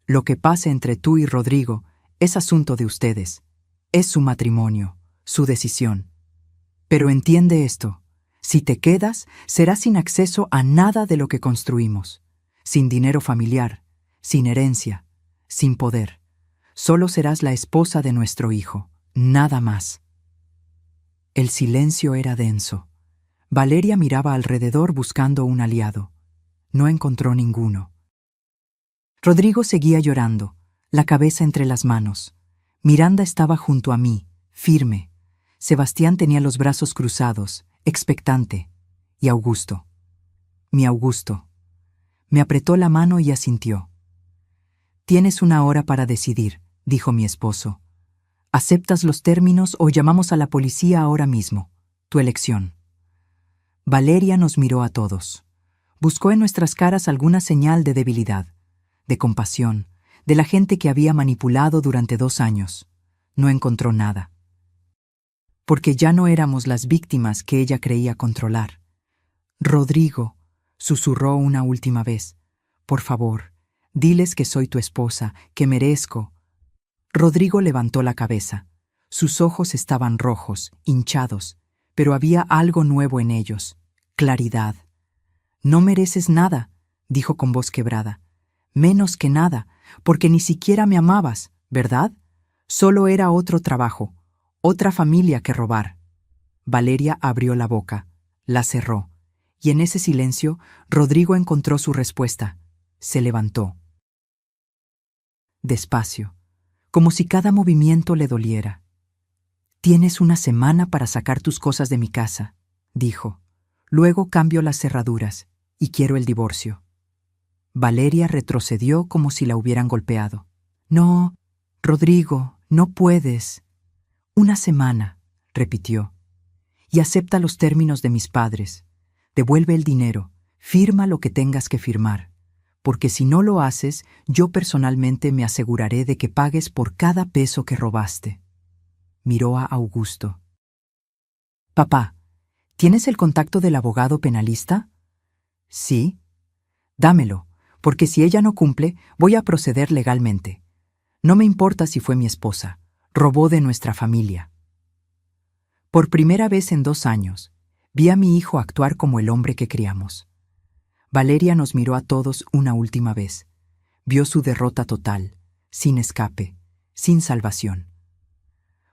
Lo que pase entre tú y Rodrigo es asunto de ustedes. Es su matrimonio, su decisión. Pero entiende esto, si te quedas, serás sin acceso a nada de lo que construimos, sin dinero familiar, sin herencia, sin poder. Solo serás la esposa de nuestro hijo, nada más. El silencio era denso. Valeria miraba alrededor buscando un aliado. No encontró ninguno. Rodrigo seguía llorando, la cabeza entre las manos. Miranda estaba junto a mí, firme. Sebastián tenía los brazos cruzados, expectante. Y Augusto. Mi Augusto. Me apretó la mano y asintió. Tienes una hora para decidir, dijo mi esposo. ¿Aceptas los términos o llamamos a la policía ahora mismo? Tu elección. Valeria nos miró a todos. Buscó en nuestras caras alguna señal de debilidad, de compasión, de la gente que había manipulado durante 2 años. No encontró nada. Porque ya no éramos las víctimas que ella creía controlar. Rodrigo, susurró una última vez, por favor, diles que soy tu esposa, que merezco. Rodrigo levantó la cabeza. Sus ojos estaban rojos, hinchados, pero había algo nuevo en ellos, claridad. No mereces nada, dijo con voz quebrada. Menos que nada, porque ni siquiera me amabas, ¿verdad? Solo era otro trabajo, otra familia que robar. Valeria abrió la boca, la cerró, y en ese silencio Rodrigo encontró su respuesta. Se levantó. Despacio, como si cada movimiento le doliera. Tienes una semana para sacar tus cosas de mi casa, dijo. Luego cambio las cerraduras y quiero el divorcio. Valeria retrocedió como si la hubieran golpeado. No, Rodrigo, no puedes. Una semana, repitió. Y acepta los términos de mis padres. Devuelve el dinero, firma lo que tengas que firmar. Porque si no lo haces, yo personalmente me aseguraré de que pagues por cada peso que robaste. Miró a Augusto. Papá, ¿tienes el contacto del abogado penalista? Sí. Dámelo, porque si ella no cumple, voy a proceder legalmente. No me importa si fue mi esposa, robó de nuestra familia. Por primera vez en 2 años, vi a mi hijo actuar como el hombre que criamos. Valeria nos miró a todos una última vez. Vio su derrota total, sin escape, sin salvación.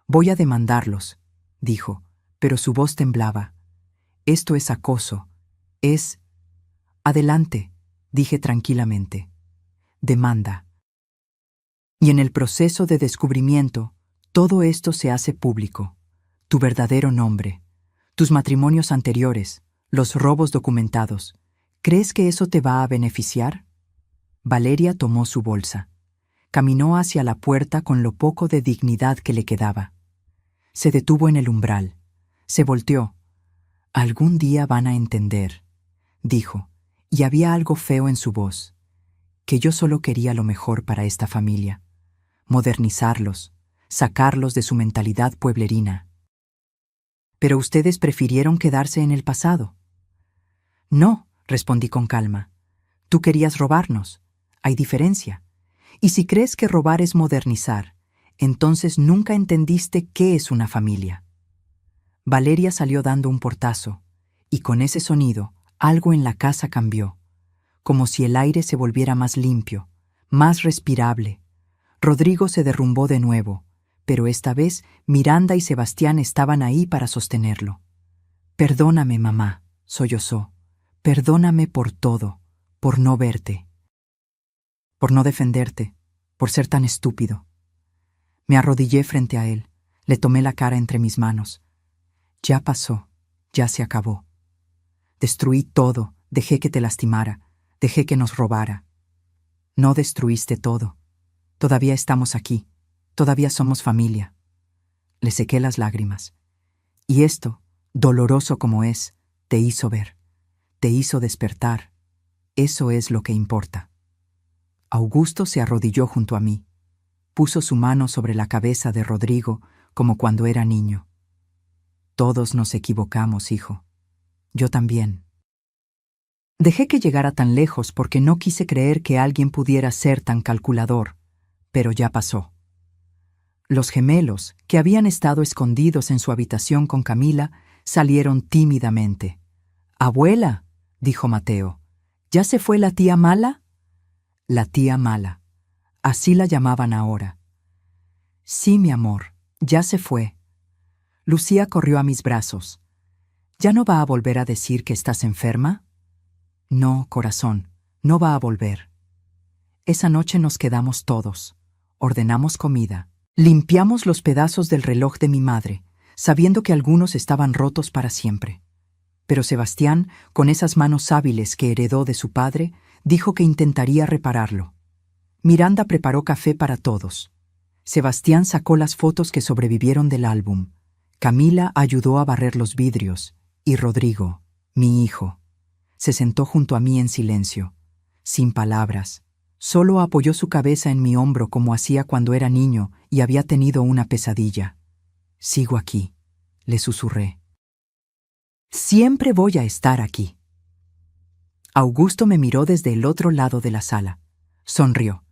Voy a demandarlos, dijo, pero su voz temblaba. Esto es acoso. Es... Adelante, dije tranquilamente. Demanda. Y en el proceso de descubrimiento, todo esto se hace público. Tu verdadero nombre, tus matrimonios anteriores, los robos documentados. ¿Crees que eso te va a beneficiar? Valeria tomó su bolsa. Caminó hacia la puerta con lo poco de dignidad que le quedaba. Se detuvo en el umbral. Se volteó. Algún día van a entender, dijo, y había algo feo en su voz, que yo solo quería lo mejor para esta familia. Modernizarlos, sacarlos de su mentalidad pueblerina. Pero ustedes prefirieron quedarse en el pasado. No, respondí con calma. Tú querías robarnos. Hay diferencia. Y si crees que robar es modernizar, entonces nunca entendiste qué es una familia. Valeria salió dando un portazo, y con ese sonido, algo en la casa cambió, como si el aire se volviera más limpio, más respirable. Rodrigo se derrumbó de nuevo, pero esta vez Miranda y Sebastián estaban ahí para sostenerlo. Perdóname, mamá, sollozó. Perdóname por todo, por no verte, por no defenderte, por ser tan estúpido. Me arrodillé frente a él, le tomé la cara entre mis manos. Ya pasó, ya se acabó. Destruí todo, dejé que te lastimara, dejé que nos robara. No destruiste todo. Todavía estamos aquí, todavía somos familia. Le sequé las lágrimas. Y esto, doloroso como es, te hizo ver, te hizo despertar. Eso es lo que importa. Augusto se arrodilló junto a mí. Puso su mano sobre la cabeza de Rodrigo como cuando era niño. Todos nos equivocamos, hijo. Yo también. Dejé que llegara tan lejos porque no quise creer que alguien pudiera ser tan calculador, pero ya pasó. Los gemelos, que habían estado escondidos en su habitación con Camila, salieron tímidamente. «Abuela», dijo Mateo, «¿ya se fue la tía mala?» La tía mala. Así la llamaban ahora. «Sí, mi amor, ya se fue». Lucía corrió a mis brazos. «¿Ya no va a volver a decir que estás enferma?» «No, corazón, no va a volver». Esa noche nos quedamos todos. Ordenamos comida. Limpiamos los pedazos del reloj de mi madre, sabiendo que algunos estaban rotos para siempre. Pero Sebastián, con esas manos hábiles que heredó de su padre, dijo que intentaría repararlo. Miranda preparó café para todos. Sebastián sacó las fotos que sobrevivieron del álbum. Camila ayudó a barrer los vidrios, y Rodrigo, mi hijo, se sentó junto a mí en silencio, sin palabras. Solo apoyó su cabeza en mi hombro como hacía cuando era niño y había tenido una pesadilla. «Sigo aquí», le susurré. «Siempre voy a estar aquí». Augusto me miró desde el otro lado de la sala. Sonrió.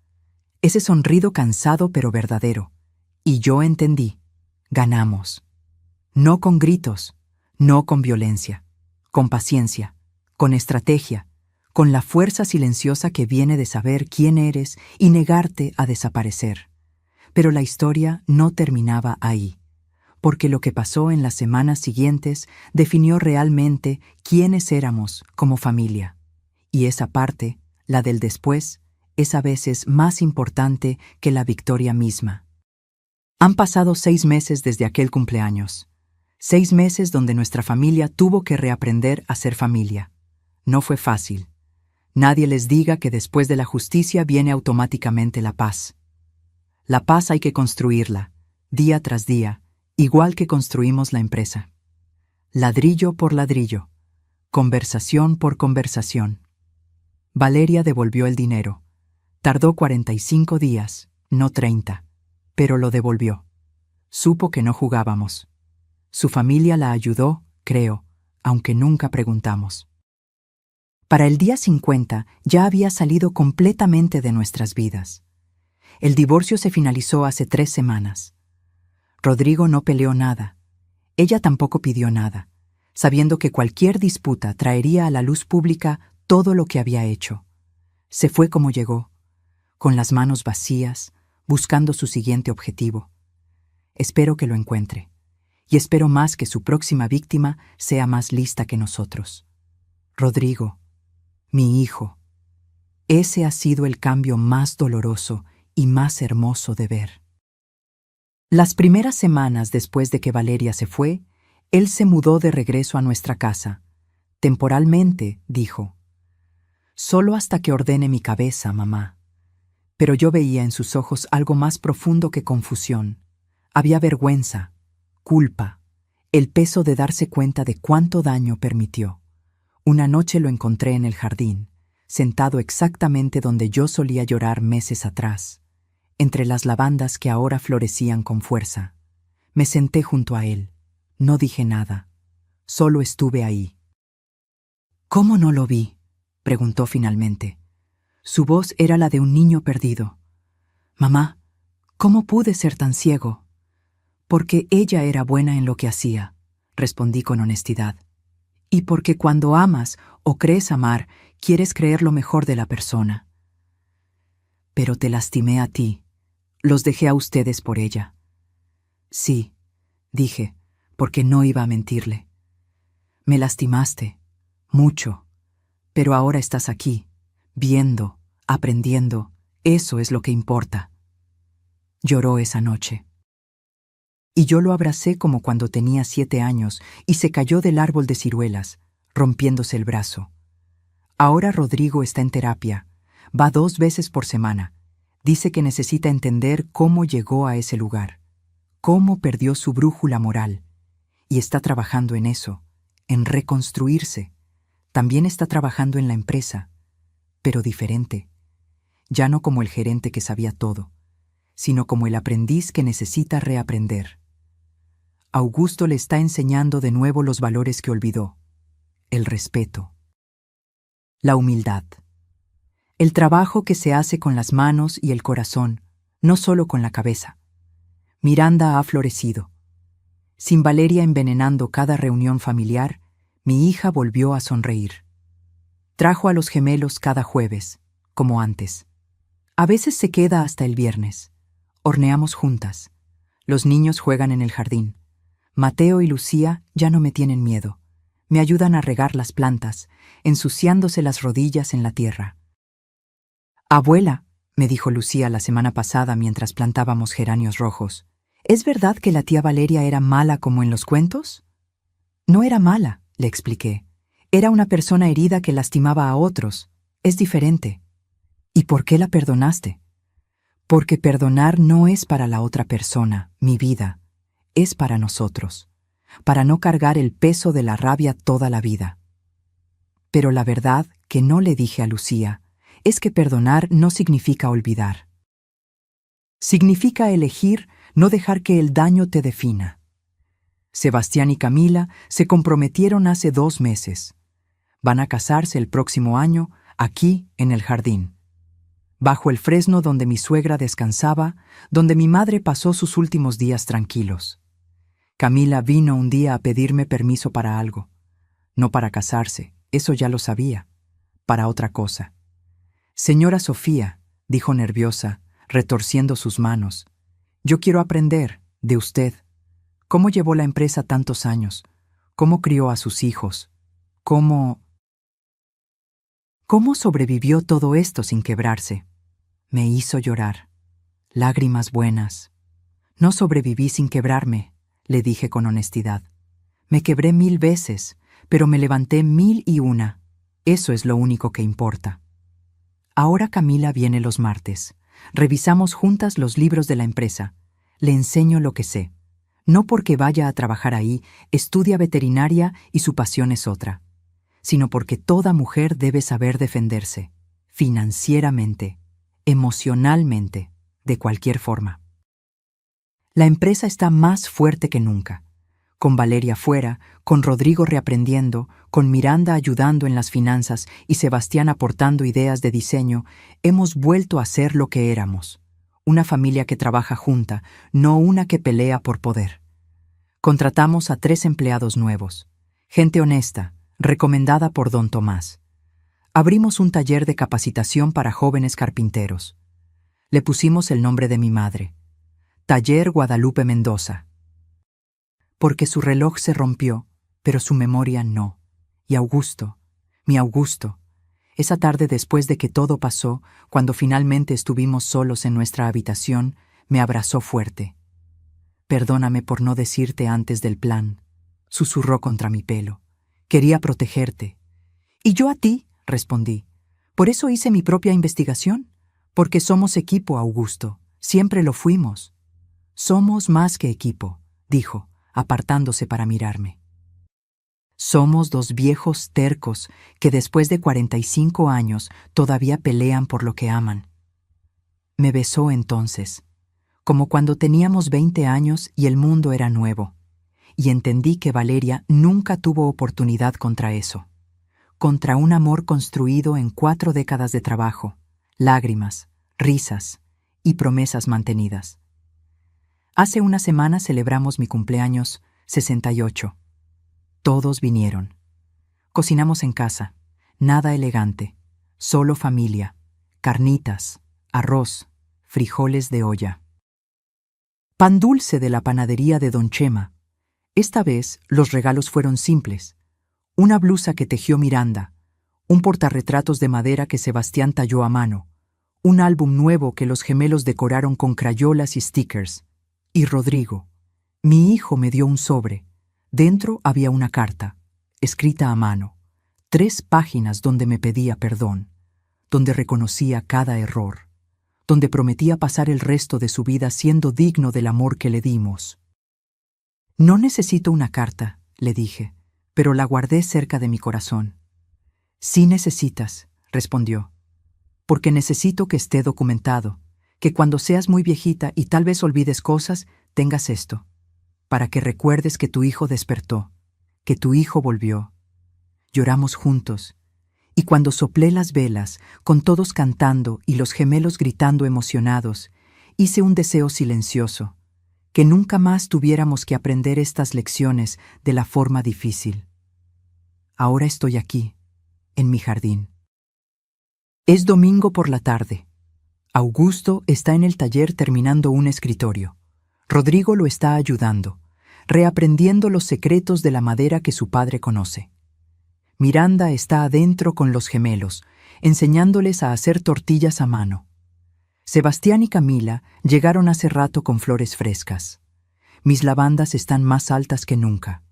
Ese sonrido cansado pero verdadero. Y yo entendí. Ganamos. No con gritos, no con violencia, con paciencia, con estrategia, con la fuerza silenciosa que viene de saber quién eres y negarte a desaparecer. Pero la historia no terminaba ahí, porque lo que pasó en las semanas siguientes definió realmente quiénes éramos como familia. Y esa parte, la del después, es a veces más importante que la victoria misma. Han pasado 6 meses desde aquel cumpleaños. 6 meses donde nuestra familia tuvo que reaprender a ser familia. No fue fácil. Nadie les diga que después de la justicia viene automáticamente la paz. La paz hay que construirla, día tras día, igual que construimos la empresa. Ladrillo por ladrillo, conversación por conversación. Valeria devolvió el dinero. Tardó 45 días, no 30, pero lo devolvió. Supo que no jugábamos. Su familia la ayudó, creo, aunque nunca preguntamos. Para el día 50 ya había salido completamente de nuestras vidas. El divorcio se finalizó hace 3 semanas. Rodrigo no peleó nada. Ella tampoco pidió nada, sabiendo que cualquier disputa traería a la luz pública todo lo que había hecho. Se fue como llegó, con las manos vacías, buscando su siguiente objetivo. Espero que lo encuentre, y espero más que su próxima víctima sea más lista que nosotros. Rodrigo, mi hijo, ese ha sido el cambio más doloroso y más hermoso de ver. Las primeras semanas después de que Valeria se fue, él se mudó de regreso a nuestra casa. Temporalmente, dijo. Solo hasta que ordene mi cabeza, mamá. Pero yo veía en sus ojos algo más profundo que confusión. Había vergüenza, culpa, el peso de darse cuenta de cuánto daño permitió. Una noche lo encontré en el jardín, sentado exactamente donde yo solía llorar meses atrás. entre las lavandas que ahora florecían con fuerza. Me senté junto a él. No dije nada. Solo estuve ahí. ¿Cómo no lo vi?, preguntó finalmente. Su voz era la de un niño perdido. Mamá, ¿cómo pude ser tan ciego? Porque ella era buena en lo que hacía, respondí con honestidad. Y porque cuando amas o crees amar, quieres creer lo mejor de la persona. Pero te lastimé a ti. Los dejé a ustedes por ella. Sí, dije, porque no iba a mentirle. Me lastimaste, mucho, pero ahora estás aquí, viendo, aprendiendo, eso es lo que importa. Lloró esa noche. Y yo lo abracé como cuando tenía 7 años y se cayó del árbol de ciruelas, rompiéndose el brazo. Ahora Rodrigo está en terapia, va 2 veces por semana. Dice que necesita entender cómo llegó a ese lugar, cómo perdió su brújula moral, y está trabajando en eso, en reconstruirse. También está trabajando en la empresa, pero diferente, ya no como el gerente que sabía todo, sino como el aprendiz que necesita reaprender. Augusto le está enseñando de nuevo los valores que olvidó: el respeto, la humildad, el trabajo que se hace con las manos y el corazón, no solo con la cabeza. Miranda ha florecido. Sin Valeria envenenando cada reunión familiar, mi hija volvió a sonreír. Trajo a los gemelos cada jueves, como antes. A veces se queda hasta el viernes. Horneamos juntas. Los niños juegan en el jardín. Mateo y Lucía ya no me tienen miedo. Me ayudan a regar las plantas, ensuciándose las rodillas en la tierra. Abuela, me dijo Lucía la semana pasada mientras plantábamos geranios rojos, ¿es verdad que la tía Valeria era mala como en los cuentos? No era mala, le expliqué. Era una persona herida que lastimaba a otros. Es diferente. ¿Y por qué la perdonaste? Porque perdonar no es para la otra persona, mi vida. Es para nosotros, para no cargar el peso de la rabia toda la vida. Pero la verdad que no le dije a Lucía es que perdonar no significa olvidar. Significa elegir no dejar que el daño te defina. Sebastián y Camila se comprometieron hace 2 meses. Van a casarse el próximo año, aquí en el jardín, bajo el fresno donde mi suegra descansaba, donde mi madre pasó sus últimos días tranquilos. Camila vino un día a pedirme permiso para algo. No para casarse, eso ya lo sabía, para otra cosa. Señora Sofía, dijo nerviosa, retorciendo sus manos, yo quiero aprender de usted. ¿Cómo llevó la empresa tantos años? ¿Cómo crió a sus hijos? ¿Cómo sobrevivió todo esto sin quebrarse? Me hizo llorar. Lágrimas buenas. No sobreviví sin quebrarme, le dije con honestidad. Me quebré 1000 veces, pero me levanté 1001. Eso es lo único que importa. Ahora Camila viene los martes. Revisamos juntas los libros de la empresa. Le enseño lo que sé. No porque vaya a trabajar ahí, estudia veterinaria y su pasión es otra, sino porque toda mujer debe saber defenderse, financieramente, emocionalmente, de cualquier forma. La empresa está más fuerte que nunca. Con Valeria fuera, con Rodrigo reaprendiendo, con Miranda ayudando en las finanzas y Sebastián aportando ideas de diseño, hemos vuelto a ser lo que éramos. Una familia que trabaja junta, no una que pelea por poder. Contratamos a 3 empleados nuevos. Gente honesta, recomendada por don Tomás. Abrimos un taller de capacitación para jóvenes carpinteros. Le pusimos el nombre de mi madre, Taller Guadalupe Mendoza. Porque su reloj se rompió, pero su memoria no. Y Augusto, mi Augusto, esa tarde después de que todo pasó, cuando finalmente estuvimos solos en nuestra habitación, me abrazó fuerte. Perdóname por no decirte antes del plan, susurró contra mi pelo. Quería protegerte. Y yo a ti, respondí. Por eso hice mi propia investigación. Porque somos equipo, Augusto. Siempre lo fuimos. Somos más que equipo, dijo, apartándose para mirarme. Somos 2 viejos tercos que después de 45 años todavía pelean por lo que aman. Me besó entonces, como cuando teníamos 20 años y el mundo era nuevo, y entendí que Valeria nunca tuvo oportunidad contra eso, contra un amor construido en 4 décadas de trabajo, lágrimas, risas y promesas mantenidas. Hace una semana celebramos mi cumpleaños 68. Todos vinieron. Cocinamos en casa, nada elegante, solo familia, carnitas, arroz, frijoles de olla. Pan dulce de la panadería de Don Chema. Esta vez los regalos fueron simples. Una blusa que tejió Miranda, un portarretratos de madera que Sebastián talló a mano, un álbum nuevo que los gemelos decoraron con crayolas y stickers. Y Rodrigo, mi hijo, me dio un sobre. Dentro había una carta, escrita a mano, 3 páginas donde me pedía perdón, donde reconocía cada error, donde prometía pasar el resto de su vida siendo digno del amor que le dimos. No necesito una carta, le dije, pero la guardé cerca de mi corazón. Sí necesitas, respondió, porque necesito que esté documentado, que cuando seas muy viejita y tal vez olvides cosas, tengas esto, para que recuerdes que tu hijo despertó, que tu hijo volvió. Lloramos juntos, y cuando soplé las velas, con todos cantando y los gemelos gritando emocionados, hice un deseo silencioso, que nunca más tuviéramos que aprender estas lecciones de la forma difícil. Ahora estoy aquí, en mi jardín. Es domingo por la tarde. Augusto está en el taller terminando un escritorio. Rodrigo lo está ayudando, reaprendiendo los secretos de la madera que su padre conoce. Miranda está adentro con los gemelos, enseñándoles a hacer tortillas a mano. Sebastián y Camila llegaron hace rato con flores frescas. Mis lavandas están más altas que nunca.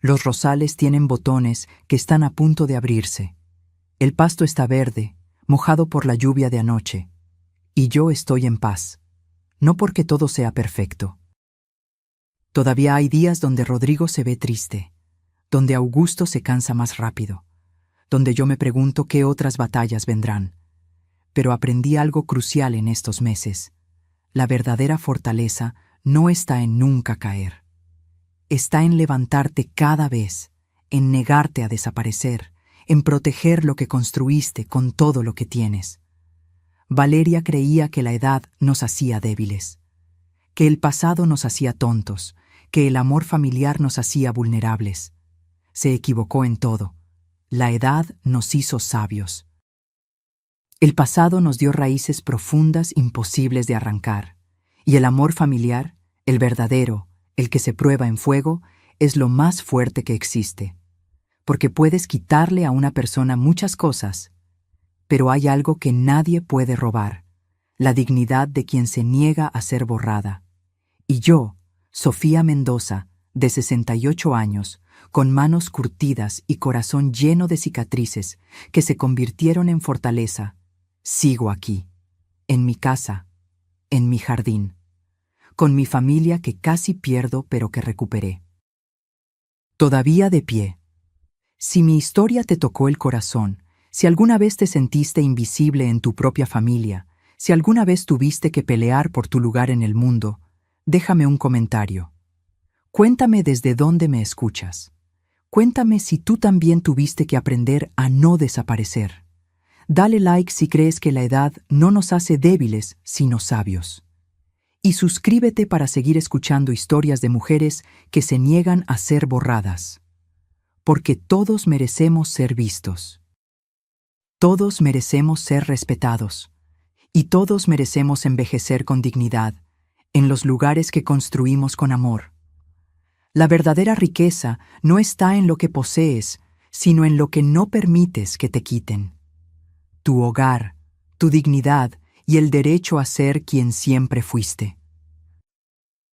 Los rosales tienen botones que están a punto de abrirse. El pasto está verde, mojado por la lluvia de anoche. Y yo estoy en paz, no porque todo sea perfecto. Todavía hay días donde Rodrigo se ve triste, donde Augusto se cansa más rápido, donde yo me pregunto qué otras batallas vendrán. Pero aprendí algo crucial en estos meses. La verdadera fortaleza no está en nunca caer. Está en levantarte cada vez, en negarte a desaparecer, en proteger lo que construiste con todo lo que tienes. Valeria creía que la edad nos hacía débiles, que el pasado nos hacía tontos, que el amor familiar nos hacía vulnerables. Se equivocó en todo. La edad nos hizo sabios. El pasado nos dio raíces profundas imposibles de arrancar, y el amor familiar, el verdadero, el que se prueba en fuego, es lo más fuerte que existe. Porque puedes quitarle a una persona muchas cosas, pero hay algo que nadie puede robar, la dignidad de quien se niega a ser borrada. Y yo, Sofía Mendoza, de 68 años, con manos curtidas y corazón lleno de cicatrices que se convirtieron en fortaleza, sigo aquí, en mi casa, en mi jardín, con mi familia que casi pierdo pero que recuperé. Todavía de pie. Si mi historia te tocó el corazón, si alguna vez te sentiste invisible en tu propia familia, si alguna vez tuviste que pelear por tu lugar en el mundo, déjame un comentario. Cuéntame desde dónde me escuchas. Cuéntame si tú también tuviste que aprender a no desaparecer. Dale like si crees que la edad no nos hace débiles, sino sabios. Y suscríbete para seguir escuchando historias de mujeres que se niegan a ser borradas. Porque todos merecemos ser vistos. Todos merecemos ser respetados. Y todos merecemos envejecer con dignidad, en los lugares que construimos con amor. La verdadera riqueza no está en lo que posees, sino en lo que no permites que te quiten. Tu hogar, tu dignidad y el derecho a ser quien siempre fuiste.